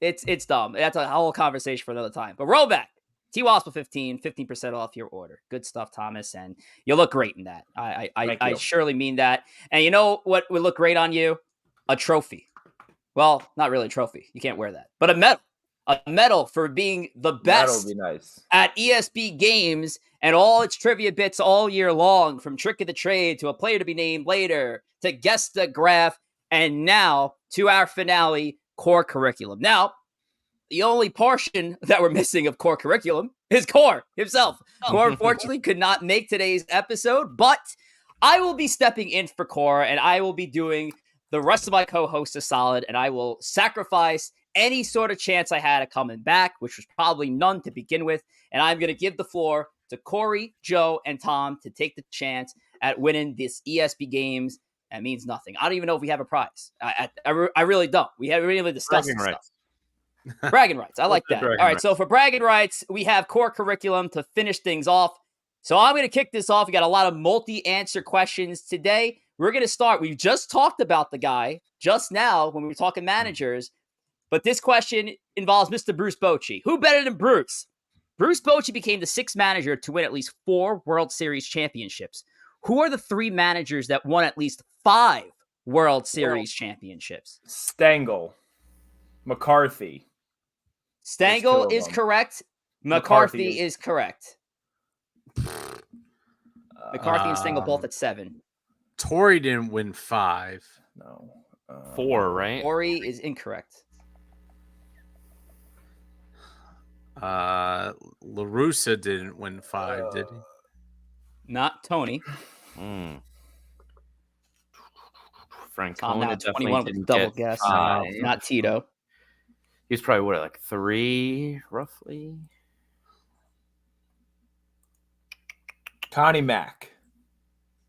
it's dumb. That's a whole conversation for another time. But Rhoback, TWASPL15, 15% off your order. Good stuff, Thomas. And you look great in that. I surely mean that. And you know what would look great on you? A trophy. Well, not really a trophy. You can't wear that. But a medal for being the best
be nice
at ESB Games and all its trivia bits all year long, from Trick of the Trade to a player to be named later to Guess the Graph, and now to our finale, Core Curriculum. Now, the only portion that we're missing of Core Curriculum is Core himself. Core, unfortunately, could not make today's episode, but I will be stepping in for Cora, and I will be doing the rest of my co-hosts a solid, and I will sacrifice any sort of chance I had of coming back, which was probably none to begin with. And I'm going to give the floor to Corey, Joe, and Tom to take the chance at winning this ESP Games. That means nothing. I don't even know if we have a prize. I really don't. We haven't really discussed this stuff. Bragging rights. I like that. All right. So for bragging rights, we have core curriculum to finish things off. So I'm going to kick this off. We got a lot of multi-answer questions today. We're going to start. We just talked about the guy just now when we were talking managers, but this question involves Mr. Bruce Bochy. Who better than Bruce? Bruce Bochy became the 6th manager to win at least 4 World Series championships. Who are the 3 managers that won at least 5 World Series championships?
Stengel, McCarthy.
Stengel is correct. McCarthy is correct. McCarthy and Stengel both at 7.
Torrey didn't win 5.
No.
4, right?
Torrey is incorrect.
La Russa didn't win 5, did he?
Not Tony.
Francona
now
definitely
21
didn't
with double
get
guess.
5.
Not Tito.
He was probably like 3, roughly.
Connie Mack.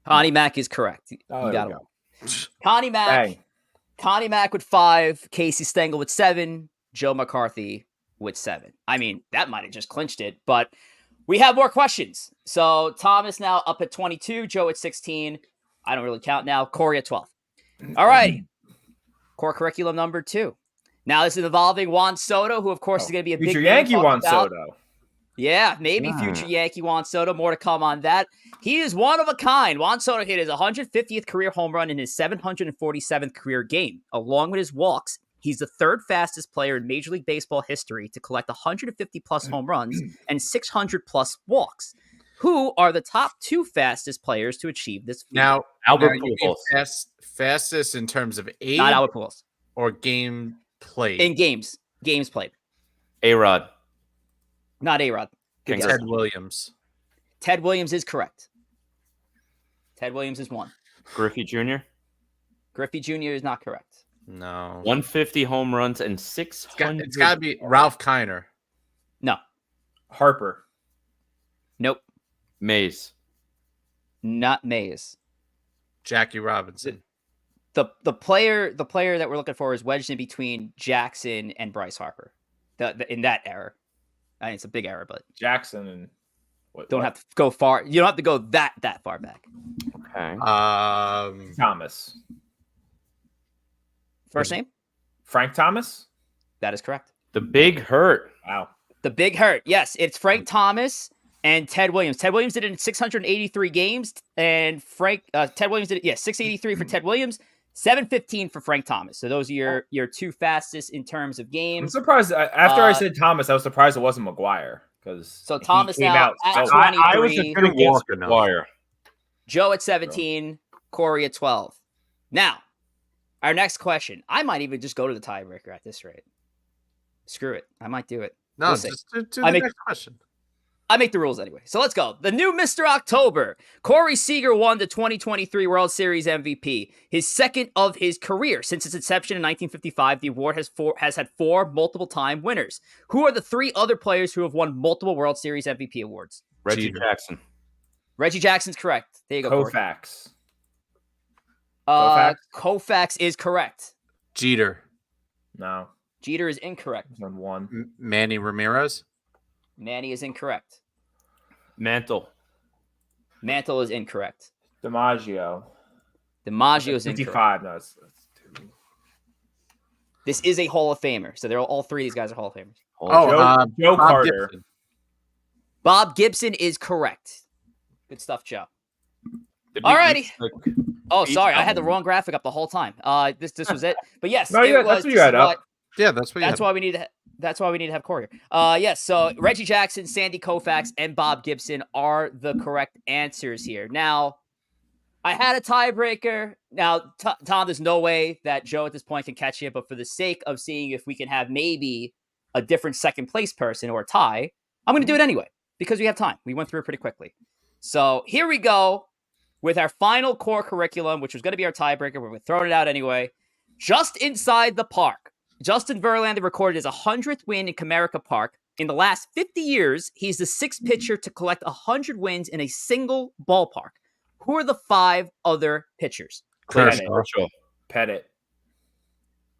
Connie Mack is correct. You got it. Connie Mack.
Dang.
Connie Mack with 5. Casey Stengel with 7. Joe McCarthy with 7. I mean, that might have just clinched it, but we have more questions. So Thomas now up at 22. Joe at 16. I don't really count now. Corey at 12. All right. Core curriculum number 2. Now this is involving Juan Soto, who of course is going to be a big
future Yankee Juan Soto.
Yeah, maybe future Yankee Juan Soto. More to come on that. He is one of a kind. Juan Soto hit his 150th career home run in his 747th career game. Along with his walks, he's the 3rd fastest player in Major League Baseball history to collect 150-plus home runs and 600-plus walks. Who are the top 2 fastest players to achieve this feat?
Now,
Albert
you
Pujols.
mean fastest in terms of age
Not Albert Pujols.
or game played?
In games played.
A-Rod.
Not A-Rod. Good guess.
Ted Williams.
Ted Williams is correct. Ted Williams is 1.
Griffey Jr.
Griffey Jr. is not correct.
No.
150 home runs and 600.
It's got to be Ralph Kiner.
No.
Harper.
Nope.
Mays.
Not Mays.
Jackie Robinson.
The player that we're looking for is wedged in between Jackson and Bryce Harper. In that era. I mean, it's a big era, but
Jackson and
don't have to go far. You don't have to go that far back.
Okay.
Thomas.
First name?
Frank Thomas?
That is correct.
The Big Hurt.
Wow.
The Big Hurt. Yes, it's Frank Thomas and Ted Williams. Ted Williams did it in 683 games, and Ted Williams did it, 683 for Ted Williams, 715 for Frank Thomas. So those are your 2 fastest in terms of
I'm
games.
surprised. After I said Thomas, I was surprised it wasn't McGuire.
So Thomas
came
now
out
at
so-
23.
I was just going to guess McGuire.
Joe at 17. Corey at 12. Now, our next question. I might even just go to the tiebreaker at this rate. Screw it. I might do it.
No,
We'll see.
just do the next question.
I make the rules anyway. So let's go. The new Mr. October. Corey Seager won the 2023 World Series MVP. His 2nd of his career. Since its inception in 1955, the award has had 4 multiple-time winners. Who are the 3 other players who have won multiple World Series MVP awards?
Reggie Jackson.
Reggie Jackson's correct. There you go, Corey.
Koufax.
Koufax is correct.
Jeter.
No.
Jeter is incorrect.
He's on 1.
Manny Ramirez.
Manny is incorrect.
Mantle.
Mantle is incorrect.
DiMaggio.
DiMaggio is incorrect.
55. No, that's 2.
This is a Hall of Famer. So they're all 3 of these guys are Hall of Famers.
Joe
Bob
Carter.
Gibson.
Bob Gibson is correct. Good stuff, Joe. Alrighty. Oh, sorry, I had the wrong graphic up the whole time. This was it. But yes,
No, yeah, that's what you had up.
Yeah, that's what.
That's why we need to. That's why we need to have Corey here. Yes. So Reggie Jackson, Sandy Koufax, and Bob Gibson are the correct answers here. Now, I had a tiebreaker. Now, Tom, there's no way that Joe at this point can catch you. But for the sake of seeing if we can have maybe a different 2nd place person or a tie, I'm going to do it anyway because we have time. We went through it pretty quickly. So here we go. with our final core curriculum, which was going to be our tiebreaker. We're throwing it out anyway. Just inside the park, Justin Verlander recorded his 100th win in Comerica Park. In the last 50 years, he's the sixth pitcher to collect 100 wins in a single ballpark. Who are the 5 other pitchers?
Kershaw.
Pettit.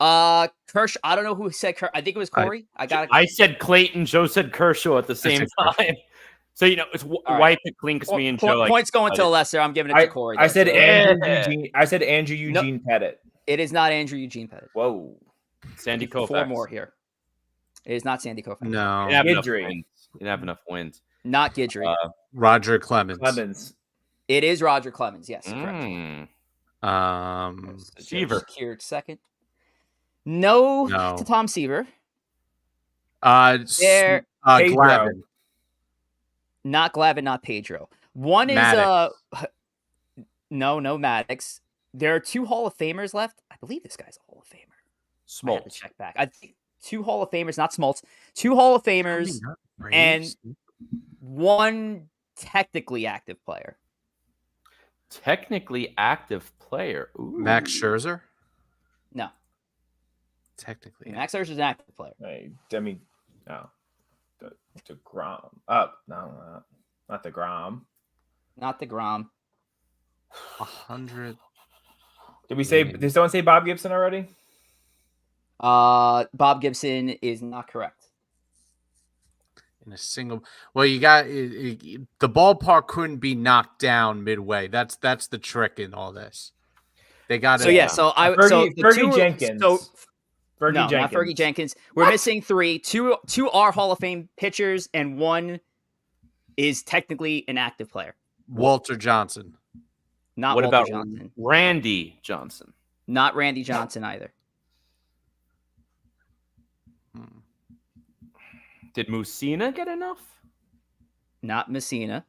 Kershaw. I don't know who said Kershaw. I think it was Corey.
I said Clayton. Joe said Kershaw at the same time. So, it's wipe it clean because me and Joe.
Points going to Lesser. I'm giving it to Corey.
I said Andrew Eugene Pettit.
It is not Andrew Eugene Pettit.
Whoa.
Sandy Koufax.
4 more here. It is not Sandy Koufax.
No.
You didn't
Guidry.
have enough wins.
Not Guidry.
Roger Clemens.
It is Roger Clemens. Yes. Correct.
Seaver.
Secure second. No to Tom Seaver.
Glavin.
Not Glavin, not Pedro. One is
Maddox.
no Maddox. There are 2 Hall of Famers left. I believe this guy's a Hall of Famer. I have to check back. I think 2 Hall of Famers, not Smoltz. 2 Hall of Famers and 1 technically active player.
Technically active player. Ooh.
Max Scherzer.
No.
Technically.
Max Scherzer is an active player.
DeGrom. No, not DeGrom.
Not DeGrom.
100.
Did someone say Bob Gibson already?
Bob Gibson is not correct.
In a single, well, you got the ballpark couldn't be knocked down midway. That's the trick in all this. They got
it. So
Fergie Jenkins.
Not Fergie Jenkins. We're missing 3. 2 are Hall of Fame pitchers, and 1 is technically an active player.
Walter Johnson.
Not
what
Walter
about
Johnson.
Randy Johnson?
Not Randy Johnson either.
Did Mussina get enough?
Not Messina.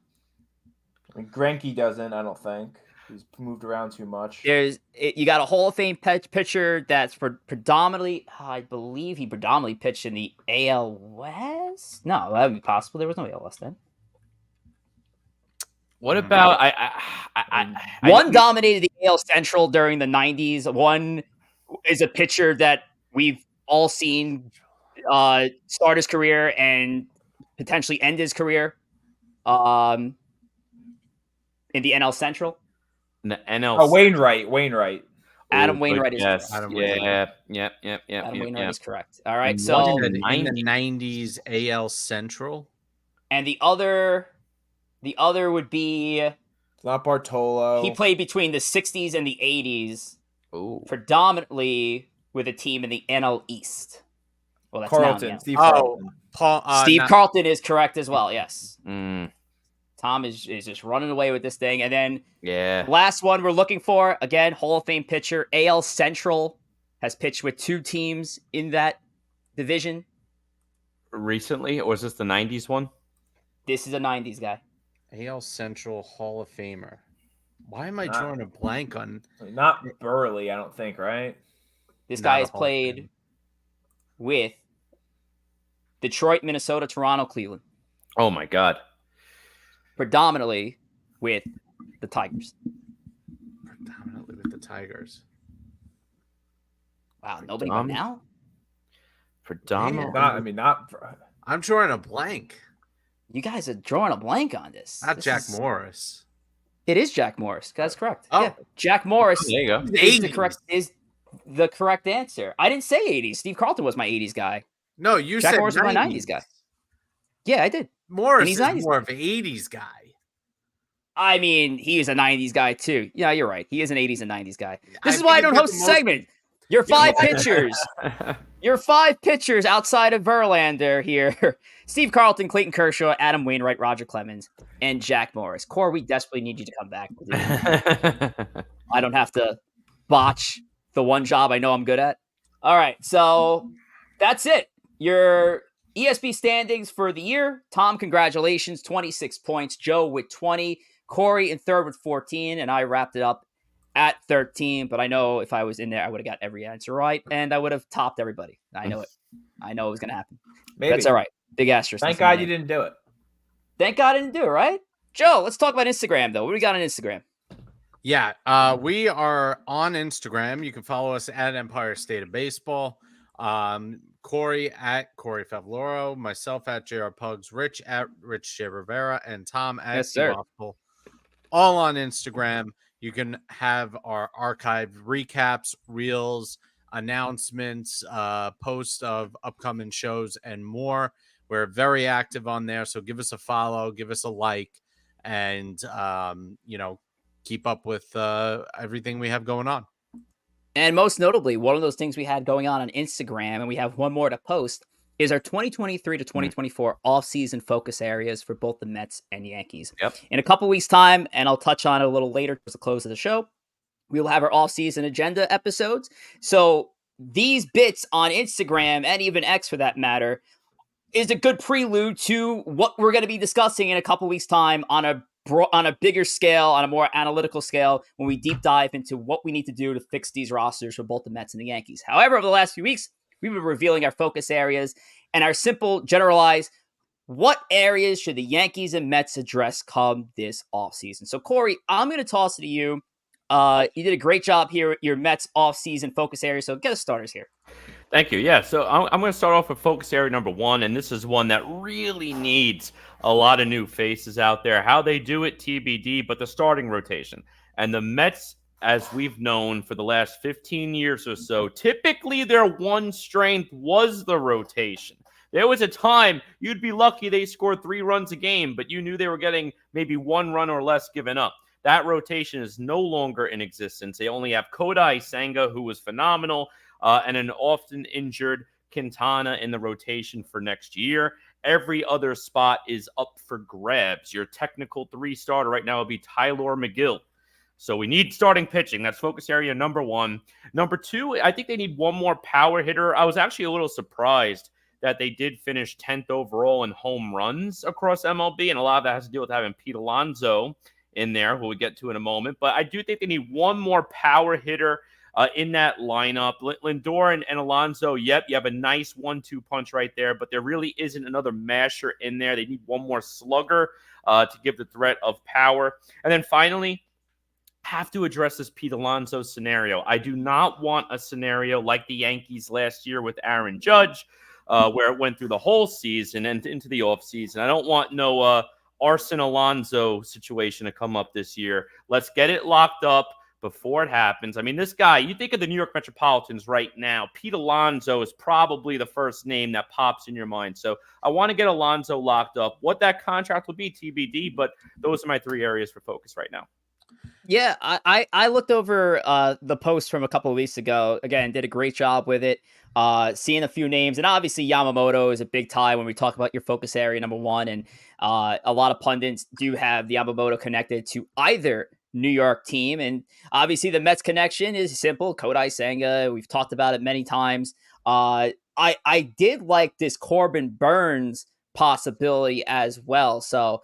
Greinke doesn't, I don't think. He's moved around too much.
You got a Hall of Fame pitcher that's predominantly, I believe he predominantly pitched in the AL West. No, that would be possible. There was no AL West then.
What about
one dominated the AL Central during the 90s. One is a pitcher that we've all seen start his career and potentially end his career in the NL Central.
NL.
Wainwright.
Adam Wainwright is correct.
Adam Wainwright
is correct. All right, so
in the 90s AL Central,
and the other would be
it's not Bartolo.
He played between the 60s and the 80s, predominantly with a team in the NL East. Well, that's
Carlton.
Steve
Carlton.
Steve Carlton is correct as well. Yes. Tom is just running away with this thing. And then last one we're looking for, again, Hall of Fame pitcher. AL Central has pitched with 2 teams in that division.
Recently? Or is this the 90s one?
This is a 90s guy.
AL Central Hall of Famer. Why am I drawing a blank on?
Not Burley, I don't think, right?
This guy has played with Detroit, Minnesota, Toronto, Cleveland.
Oh, my God.
Predominantly with the Tigers. Wow, nobody but now?
Predominantly.
I'm drawing a blank.
You guys are drawing a blank on this.
Not Jack Morris.
It is Jack Morris. That's correct.
Oh.
Yeah. Jack Morris
there you go.
is the correct answer. I didn't say 80s. Steve Carlton was my 80s guy.
No, you
Jack
said
Morris
90s.
was my 90s guy. Yeah, I did.
Morris
he's
is
90s.
more of an 80s guy.
I mean, he is a 90s guy too. Yeah, you're right. He is an 80s and 90s guy. This is why I don't host the segment. Your 5 pitchers. Your 5 pitchers outside of Verlander here. Steve Carlton, Clayton Kershaw, Adam Wainwright, Roger Clemens, and Jack Morris. Core, we desperately need you to come back. I don't have to botch the one job I know I'm good at. All right, so that's it. Your ESP standings for the year. Tom, congratulations, 26 points. Joe with 20. Corey in third with 14, and I wrapped it up at 13. But I know if I was in there, I would have got every answer right, and I would have topped everybody. I know it. I know it was going to happen.
Maybe.
That's all right. Big asterisk.
Thank God you didn't do it.
Thank God I didn't do it, right? Joe, let's talk about Instagram, though. What do we got on Instagram?
Yeah, we are on Instagram. You can follow us at Empire State of Baseball. Corey at Corey Favloro, myself at JR Pugs, Rich at Rich J. Rivera, and Tom at
Yes, sir.
Waffle. All on Instagram. You can have our archived recaps, reels, announcements, posts of upcoming shows, and more. We're very active on there, so give us a follow, give us a like, and keep up with everything we have going on.
And most notably, one of those things we had going on Instagram, and we have one more to post, is our 2023 to 2024 offseason focus areas for both the Mets and Yankees.
Yep.
In a couple weeks' time, and I'll touch on it a little later towards the close of the show, we will have our offseason agenda episodes. So these bits on Instagram, and even X for that matter, is a good prelude to what we're going to be discussing in a couple weeks' time on a bigger scale, on a more analytical scale, when we deep dive into what we need to do to fix these rosters for both the Mets and the Yankees. However, over the last few weeks, we've been revealing our focus areas and our simple, generalized, what areas should the Yankees and Mets address come this offseason? So, Corey, I'm going to toss it to you. You did a great job here at your Mets offseason focus area, so get us starters here.
Thank you. Yeah, so I'm going to start off with focus area number 1, and this is one that really needs a lot of new faces out there. How they do it, TBD, but the starting rotation. And the Mets, as we've known for the last 15 years or so, typically their one strength was the rotation. There was a time you'd be lucky they scored 3 runs a game, but you knew they were getting maybe 1 run or less given up. That rotation is no longer in existence. They only have Kodai Senga, who was phenomenal, and an often injured Quintana in the rotation for next year. Every other spot is up for grabs. Your technical 3-starter right now will be Tyler McGill. So we need starting pitching. That's focus area number 1. Number 2, I think they need one more power hitter. I was actually a little surprised that they did finish 10th overall in home runs across MLB, and a lot of that has to do with having Pete Alonso in there, who we'll get to in a moment. But I do think they need one more power hitter in that lineup. Lindor and Alonso, yep, you have a nice 1-2 punch right there, but there really isn't another masher in there. They need one more slugger to give the threat of power. And then finally, have to address this Pete Alonso scenario. I do not want a scenario like the Yankees last year with Aaron Judge, where it went through the whole season and into the offseason. I don't want no Arson Alonso situation to come up this year. Let's get it locked up before it happens. I mean, this guy, you think of the New York Metropolitans right now, Pete Alonso is probably the first name that pops in your mind. So I want to get Alonso locked up. What that contract will be, TBD, but those are my 3 areas for focus right now.
Yeah, I looked over the post from a couple of weeks ago. Again, did a great job with it. Seeing a few names, and obviously Yamamoto is a big tie when we talk about your focus area number 1. And a lot of pundits do have the Yamamoto connected to either New York team. And obviously the Mets connection is simple. Kodai Senga, we've talked about it many times. I did like this Corbin Burns possibility as well. So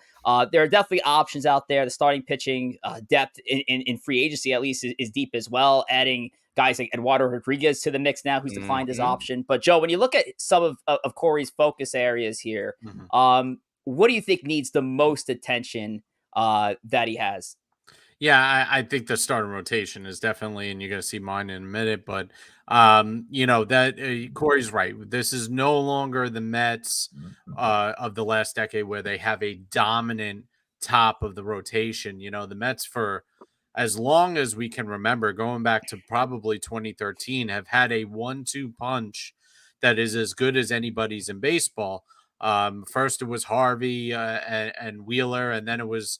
there are definitely options out there. The starting pitching depth in free agency, at least, is deep as well. Adding guys like Eduardo Rodriguez to the mix now, who's declined his option. But Joe, when you look at some of Corey's focus areas here, what do you think needs the most attention that he has?
Yeah, I think the starting rotation is definitely, and you're going to see mine in a minute, but Corey's right. This is no longer the Mets of the last decade where they have a dominant top of the rotation. The Mets, for as long as we can remember, going back to probably 2013, have had a 1-2 punch that is as good as anybody's in baseball. First it was Harvey and Wheeler, and then it was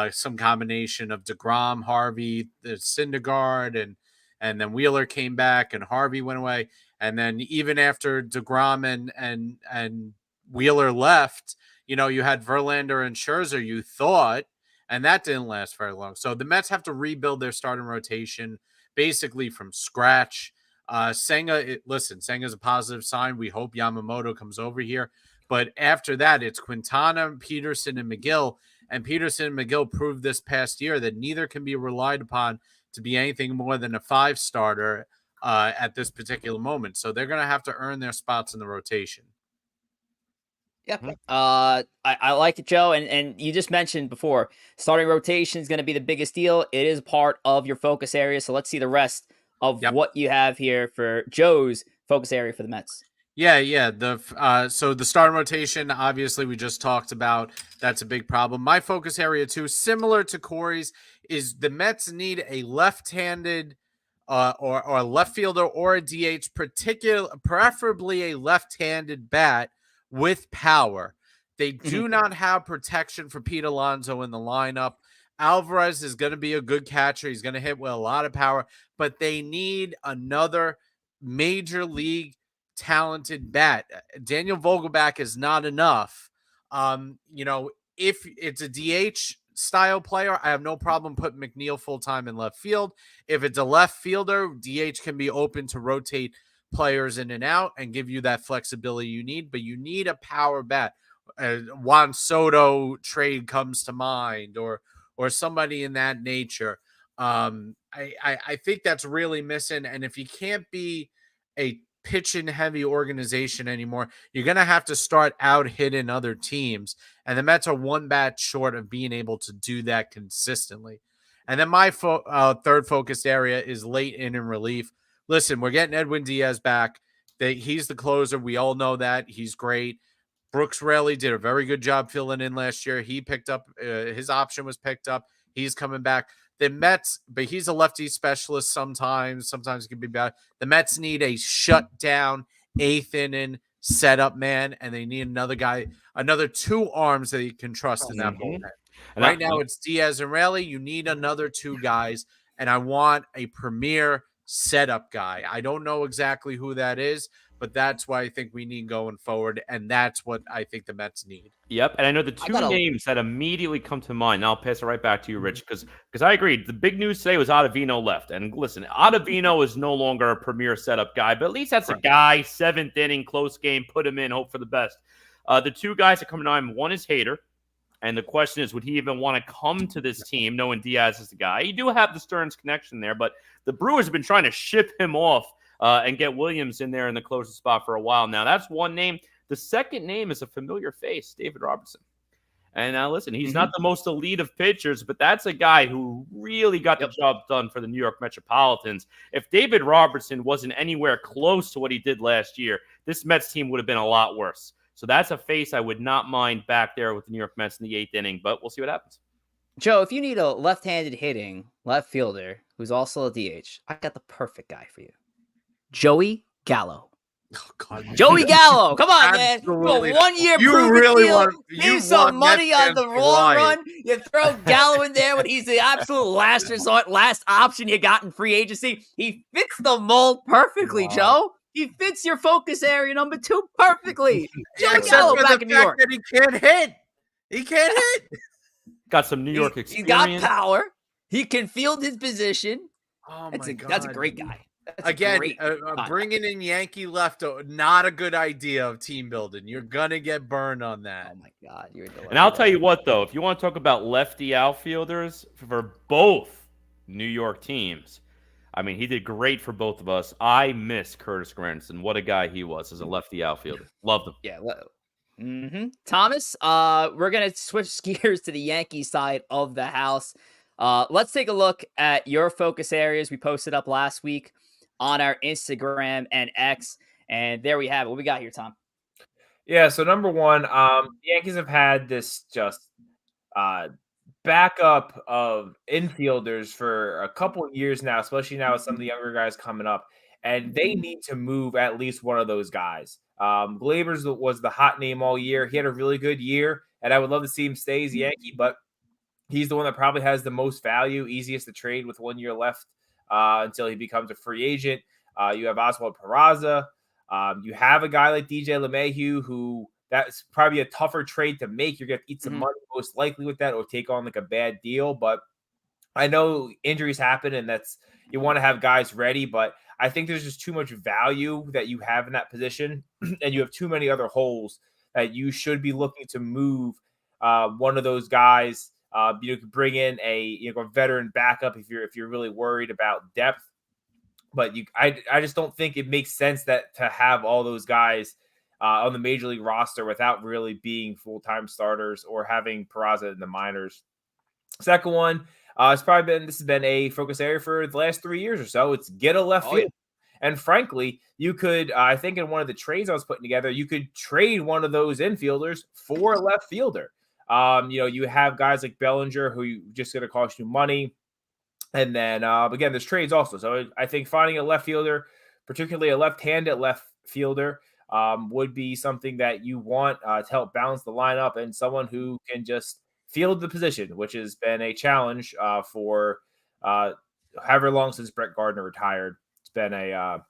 some combination of DeGrom, Harvey, the Syndergaard, and then Wheeler came back and Harvey went away. And then even after DeGrom and Wheeler left, you had Verlander and Scherzer, you thought, and that didn't last very long. So the Mets have to rebuild their starting rotation basically from scratch. Senga's a positive sign. We hope Yamamoto comes over here. But after that, it's Quintana, Peterson, and McGill. And Peterson and McGill proved this past year that neither can be relied upon to be anything more than a 5-starter at this particular moment. So they're going to have to earn their spots in the rotation.
Yeah. I like it, Joe. And you just mentioned before, starting rotation is going to be the biggest deal. It is part of your focus area. So let's see the rest of what you have here for Joe's focus area for the Mets.
Yeah. So the starting rotation, obviously, we just talked about. That's a big problem. My focus area too, similar to Corey's, is the Mets need a left-handed or a left fielder or a DH, preferably a left-handed bat with power. They do not have protection for Pete Alonso in the lineup. Alvarez is going to be a good catcher. He's going to hit with a lot of power, but they need another major league talented bat. Daniel Vogelback is not enough. If it's a DH style player, I have no problem putting McNeil full-time in left field. If it's a left fielder, DH can be open to rotate players in and out and give you that flexibility you need, but you need a power bat. Juan Soto trade comes to mind, or somebody in that nature. I think that's really missing. And if you can't be a pitching heavy organization anymore, you're going to have to start out hitting other teams. And the Mets are one bat short of being able to do that consistently. And then my third focused area is late inning relief. Listen, we're getting Edwin Diaz back. He's the closer. We all know that. He's great. Brooks Raley did a very good job filling in last year. He picked up his option was picked up. He's coming back. The Mets, but he's a lefty specialist sometimes. Sometimes it can be bad. The Mets need a shutdown, eighth inning setup man, and they need another guy, another two arms that you can trust in that bullpen. Right now, it's Diaz and Raley. You need another two guys, and I want a premier setup guy. I don't know exactly who that is, but that's what I think we need going forward, and that's what I think the Mets need.
Yep, and I know the two names that immediately come to mind. Now I'll pass it right back to you, Rich, because I agree. The big news today was Ottavino left. And listen, Ottavino is no longer a premier setup guy, but at least that's a guy, seventh inning, close game, put him in, hope for the best. The two guys that come to mind, one is Hader, and the question is, would he even want to come to this team knowing Diaz is the guy? You do have the Stearns connection there, but the Brewers have been trying to ship him off and get Williams in there in the closer spot for a while now. That's one name. The second name is a familiar face, David Robertson. And now, listen, he's not the most elite of pitchers, but that's a guy who really got the job done for the New York Metropolitans. If David Robertson wasn't anywhere close to what he did last year, this Mets team would have been a lot worse. So that's a face I would not mind back there with the New York Mets in the eighth inning, but we'll see what happens.
Joe, if you need a left-handed hitting left fielder who's also a DH, I got the perfect guy for you. Joey Gallo.
Oh, God.
Joey Gallo. Come on, man. You a 1 year prove leave some money on the long run. You throw Gallo in there when he's the absolute last resort, last option you got in free agency. He fits the mold perfectly, Joe. He fits your focus area number 2 perfectly. Joey Gallo back in New York.
He can't hit. He can't hit.
Got some New York experience.
He's got power. He can field his position.
Oh, my God.
That's a great guy.
Again, bringing in Yankee left, not a good idea of team building. You're going to get burned on that.
Oh, my God.
And I'll tell you what, though, if you want to talk about lefty outfielders for both New York teams, I mean, he did great for both of us. I miss Curtis Granderson. What a guy he was as a lefty outfielder. Loved him.
Yeah. Thomas, we're going to switch gears to the Yankee side of the house. Let's take a look at your focus areas we posted up last week on our Instagram and X. And there we have it. What we got here, Tom?
Yeah, so number one, the Yankees have had this just backup of infielders for a couple of years now, especially now with some of the younger guys coming up. And they need to move at least one of those guys. Gleyber was the hot name all year. He had a really good year, and I would love to see him stay as Yankee, but he's the one that probably has the most value, easiest to trade with 1 year left until he becomes a free agent. You have Oswald Peraza. You have a guy like DJ LeMahieu, who that's probably a tougher trade to make. You're going to eat some money most likely with that or take on like a bad deal. But I know injuries happen and you want to have guys ready, but I think there's just too much value that you have in that position and you have too many other holes that you should be looking to move one of those guys. You could bring in a veteran backup if you're really worried about depth, but I just don't think it makes sense to have all those guys on the major league roster without really being full-time starters or having Peraza in the minors. Second one, this has been a focus area for the last 3 years or so. It's get a left field. And frankly, you could, I think in one of the trades I was putting together, you could trade one of those infielders for a left fielder. You have guys like Bellinger who just going to cost you money. And then, again, there's trades also. So I think finding a left fielder, particularly a left-handed left fielder, would be something that you want to help balance the lineup, and someone who can just field the position, which has been a challenge for however long since Brett Gardner retired. It's been a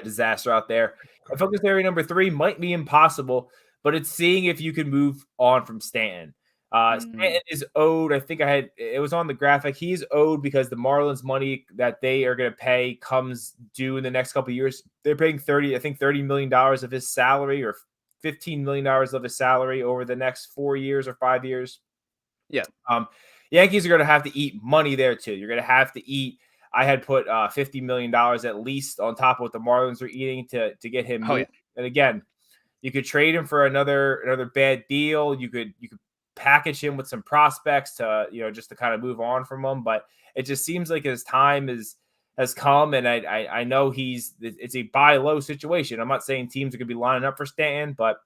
disaster out there. And focus area number 3 might be impossible, but it's seeing if you can move on from Stanton. Stanton is owed. I think it was on the graphic. He's owed because the Marlins money that they are going to pay comes due in the next couple of years. They're paying $30 million of his salary, or $15 million of his salary over the next 4 years or 5 years.
Yeah.
Yankees are going to have to eat money there too. You're going to have to eat. I had put $50 million at least on top of what the Marlins are eating to get him.
Oh, yeah.
And again, you could trade him for another bad deal. You could package him with some prospects to, just to kind of move on from him. But it just seems like his time has come, and I know it's a buy low situation. I'm not saying teams are going to be lining up for Stanton, but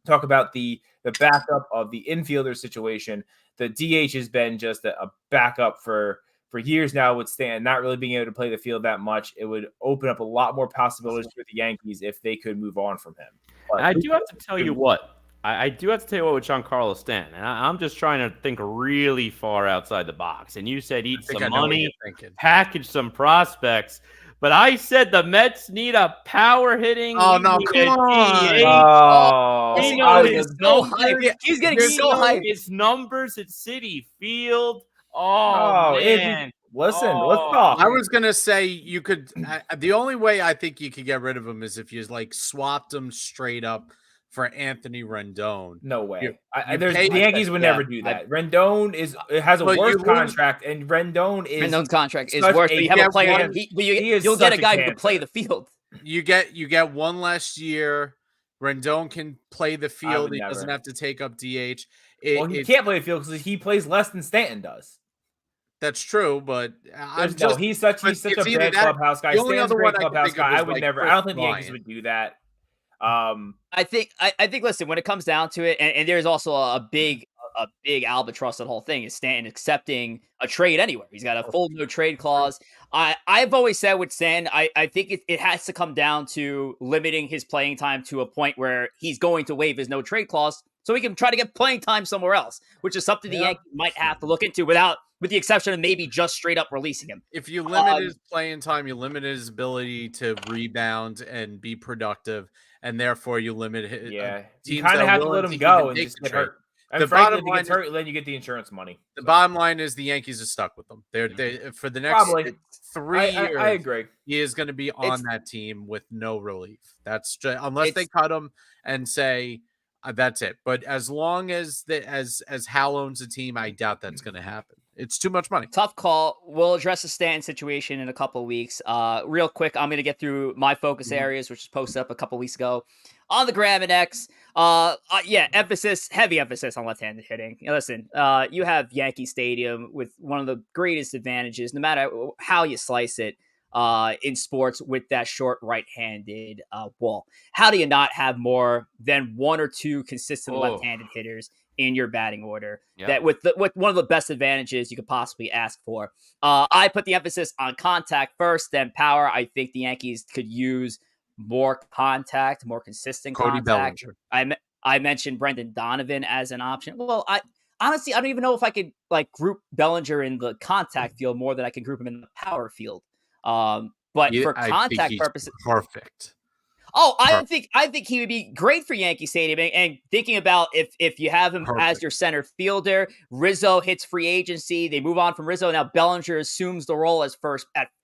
talk about the backup of the infielder situation. The DH has been just a backup for years now with Stanton not really being able to play the field that much. It would open up a lot more possibilities for the Yankees if they could move on from him. But
I do have to tell you what. I do have to tell you what with Giancarlo Stanton. And I'm just trying to think really far outside the box. And you said eat some money, package some prospects. But I said the Mets need a power hitting.
Oh, no, come
on.
He's getting so hyped.
His numbers at Citi Field. Oh, man.
Let's talk.
I was gonna say you could. The only way I think you could get rid of him is if you swapped him straight up for Anthony Rendon.
No way. The Yankees would never do that. Rendon has a worse contract, and Rendon's
contract is worse. But you have a player. You'll get a guy who can play the field.
You get one last year. Rendon can play the field. He doesn't have to take up DH.
He can't play the field because he plays less than Stanton does.
That's true, but
he's such a bad clubhouse guy. Stanton's a great clubhouse guy. I don't think the Yankees would do that.
I think listen, when it comes down to it, and there's also a big albatross of the whole thing, is Stanton accepting a trade anywhere. He's got a full no trade clause. I've always said with Stanton, I think it has to come down to limiting his playing time to a point where he's going to waive his no trade clause so he can try to get playing time somewhere else, which is something the Yankees might have to look into with the exception of maybe just straight up releasing him.
If you limit his playing time, you limit his ability to rebound and be productive, and therefore you limit his.
You kind of have to let him go and just get hurt. The bottom line, gets hurt, then you get the insurance money.
The bottom line is the Yankees are stuck with them. They for the next 3 years.
I agree.
He is going to be on that team with no relief. That's just, unless they cut him and say that's it. But as long as Hal owns the team, I doubt that's going to happen. It's too much money.
Tough call. We'll address the Stanton situation in a couple of weeks. Real quick, I'm going to get through my focus areas, which was posted up a couple of weeks ago on the Gram and X. Heavy emphasis on left-handed hitting. Listen, you have Yankee Stadium with one of the greatest advantages, no matter how you slice it, in sports, with that short right-handed wall. How do you not have more than one or two consistent left-handed hitters in your batting order? That with one of the best advantages you could possibly ask for. I put the emphasis on contact first, then power. I think the Yankees could use more contact, more consistent
Cody
contact.
Bellinger.
I mentioned Brendan Donovan as an option. Well, I honestly don't even know if I could group Bellinger in the contact field more than I can group him in the power field. But for contact purposes,
perfect.
I think he would be great for Yankee Stadium. And thinking about if you have him as your center fielder, Rizzo hits free agency, they move on from Rizzo. Now Bellinger assumes the role as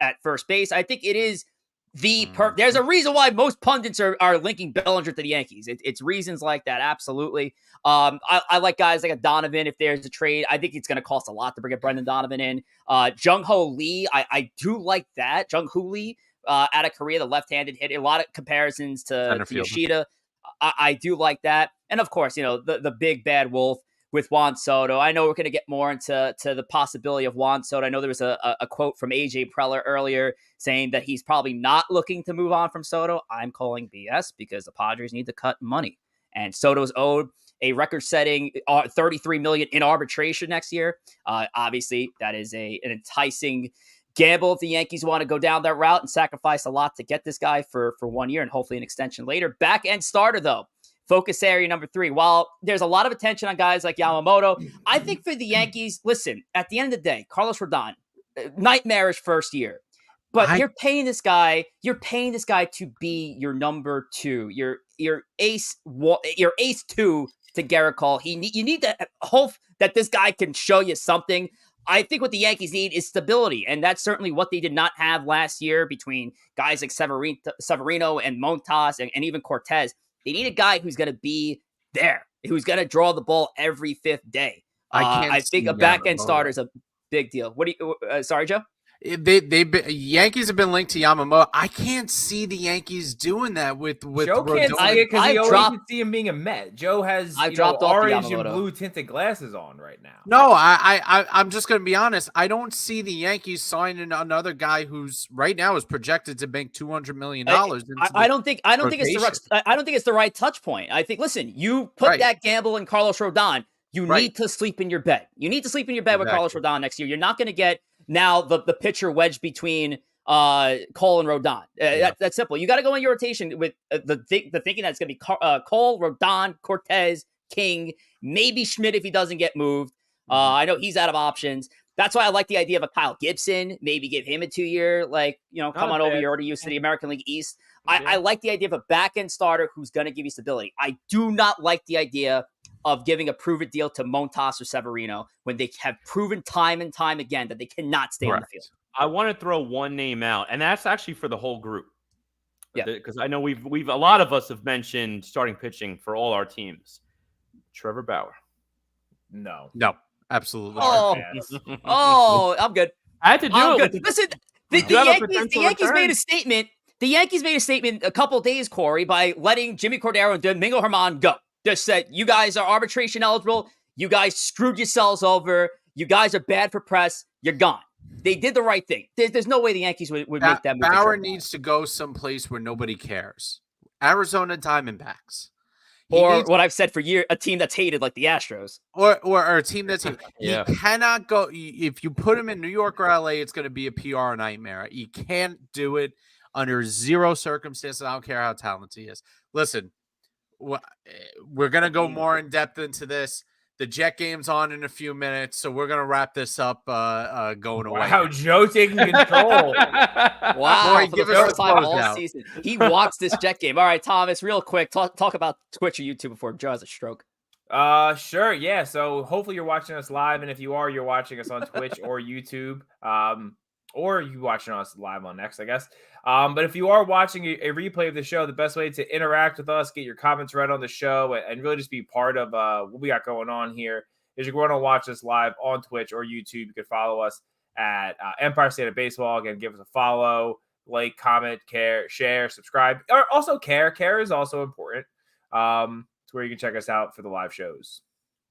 at first base. I think it is there's a reason why most pundits are linking Bellinger to the Yankees. It's reasons like that. Absolutely. I like guys like a Donovan. If there's a trade, I think it's going to cost a lot to bring a Brendan Donovan in. Jung-Ho Lee. I do like that. Jung-Ho Lee, out of Korea, the left-handed hit. A lot of comparisons to Yoshida. I do like that. And of course, the big bad wolf with Juan Soto. I know we're going to get more into the possibility of Juan Soto. I know there was a quote from AJ Preller earlier saying that he's probably not looking to move on from Soto. I'm calling BS because the Padres need to cut money. And Soto's owed a record-setting $33 million in arbitration next year. Obviously, that is an enticing gamble if the Yankees want to go down that route and sacrifice a lot to get this guy for 1 year and hopefully an extension later. Back-end starter, though. Focus area number 3. While there's a lot of attention on guys like Yamamoto, I think for the Yankees, listen, at the end of the day, Carlos Rodon, nightmarish first year. But you're paying this guy to be your number 2, your ace 2 to Gerrit Cole. You need to hope that this guy can show you something. I think what the Yankees need is stability, and that's certainly what they did not have last year between guys like Severino and Montas and even Cortez. They need a guy who's going to be there, who's going to draw the ball every 5th day. I think a back-end starter is a big deal. What do you? Sorry, Joe.
Yankees have been linked to Yamamoto. I can't see the Yankees doing that with
Joe can't see it because he always can see him being a Met. Joe has orange and blue tinted glasses on right now.
No, I'm just going to be honest. I don't see the Yankees signing another guy who's right now is projected to make $200 million.
I don't think it's the right touch point. I think, listen, you put that gamble in Carlos Rodon. You need to sleep in your bed. You need to sleep in your bed with Carlos Rodon next year. You're not going to get now the pitcher wedged between Cole and Rodon. That's simple. You got to go in your rotation with the thinking that it's going to be Cole, Rodon, Cortez, King, maybe Schmidt if he doesn't get moved. I know he's out of options. That's why I like the idea of a Kyle Gibson. Maybe give him a 2-year, come on over. You're already used to the American League East. I like the idea of a back-end starter who's going to give you stability. I do not like the idea of giving a prove-it deal to Montas or Severino when they have proven time and time again that they cannot stay on the field.
I want to throw one name out, and that's actually for the whole group. Yeah, because I know we've a lot of us have mentioned starting pitching for all our teams. Trevor Bauer.
No, absolutely.
I'm good.
I had to do it.
Listen, the Yankees made a statement. The Yankees made a statement a couple of days, Corey, by letting Jimmy Cordero and Domingo Germán go. Just said, you guys are arbitration eligible. You guys screwed yourselves over. You guys are bad for press. You're gone. They did the right thing. There's no way the Yankees would make that move.
Bauer needs to go someplace where nobody cares. Arizona Diamondbacks.
What I've said for years, a team that's hated like the Astros.
Or a team that's hated. You cannot go. If you put him in New York or LA, it's going to be a PR nightmare. You can't do it under zero circumstances. I don't care how talented he is. Listen. We're going to go more in depth into this. The Jet game's on in a few minutes, so we're going to wrap this up going away.
Wow, Joe taking control.
Wow, Boy, for the first time all season. He watched this Jet game. All right, Thomas, real quick, talk about Twitch or YouTube before Joe has a stroke.
Sure, yeah. So hopefully you're watching us live, and if you are, you're watching us on Twitch or YouTube. Or you watching us live on X, I guess. But if you are watching a replay of the show, the best way to interact with us, get your comments read on the show, and really just be part of what we got going on here is you're going to watch us live on Twitch or YouTube. You can follow us at Empire State of Baseball. Again, give us a follow, like, comment, care, share, subscribe. Or also care. Care is also important. It's where you can check us out for the live shows.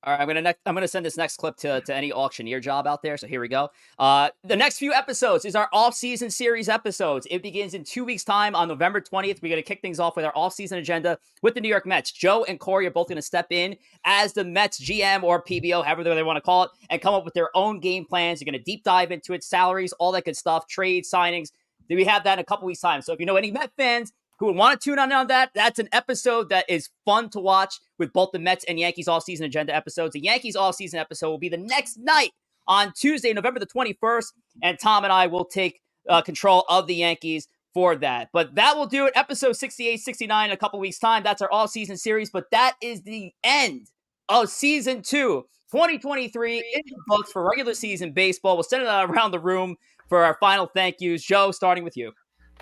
All right, I'm gonna send this next clip to any auctioneer job out there. So here we go. The next few episodes is our off-season series episodes. It begins in 2 weeks' time on November 20th. We're gonna kick things off with our off-season agenda with the New York Mets. Joe and Corey are both gonna step in as the Mets GM or PBO, however they want to call it, and come up with their own game plans. You're gonna deep dive into it, salaries, all that good stuff, trades, signings. We have that in a couple weeks' time. So if you know any Met fans who would want to tune on that, that's an episode that is fun to watch with both the Mets and Yankees off-season agenda episodes. The Yankees off-season episode will be the next night on Tuesday, November the 21st, and Tom and I will take control of the Yankees for that. But that will do it. Episode 68, 69 in a couple weeks' time. That's our off-season series, but that is the end of Season 2. 2023 in the books for regular season baseball. We'll send it around the room for our final thank yous. Joe, starting with you.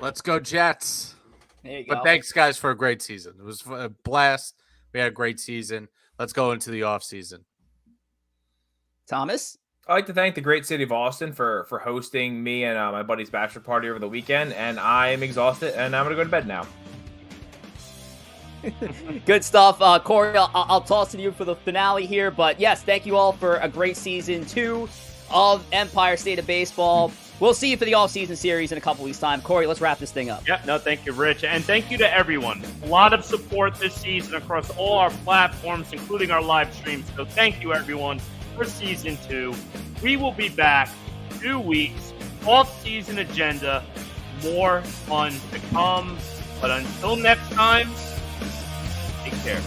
Let's go Jets.
There you
go. But thanks, guys, for a great season. It was a blast. We had a great season. Let's go into the off season.
Thomas?
I'd like to thank the great city of Austin for hosting me and my buddy's bachelor party over the weekend. And I am exhausted, and I'm going to go to bed now.
Good stuff. Corey, I'll toss to you for the finale here. But yes, thank you all for a great season 2 of Empire State of Baseball. We'll see you for the off-season series in a couple weeks' time. Corey, let's wrap this thing up.
Yep, no, thank you, Rich. And thank you to everyone. A lot of support this season across all our platforms, including our live streams. So thank you, everyone, for season 2. We will be back 2 weeks, off-season agenda, more fun to come. But until next time, take care.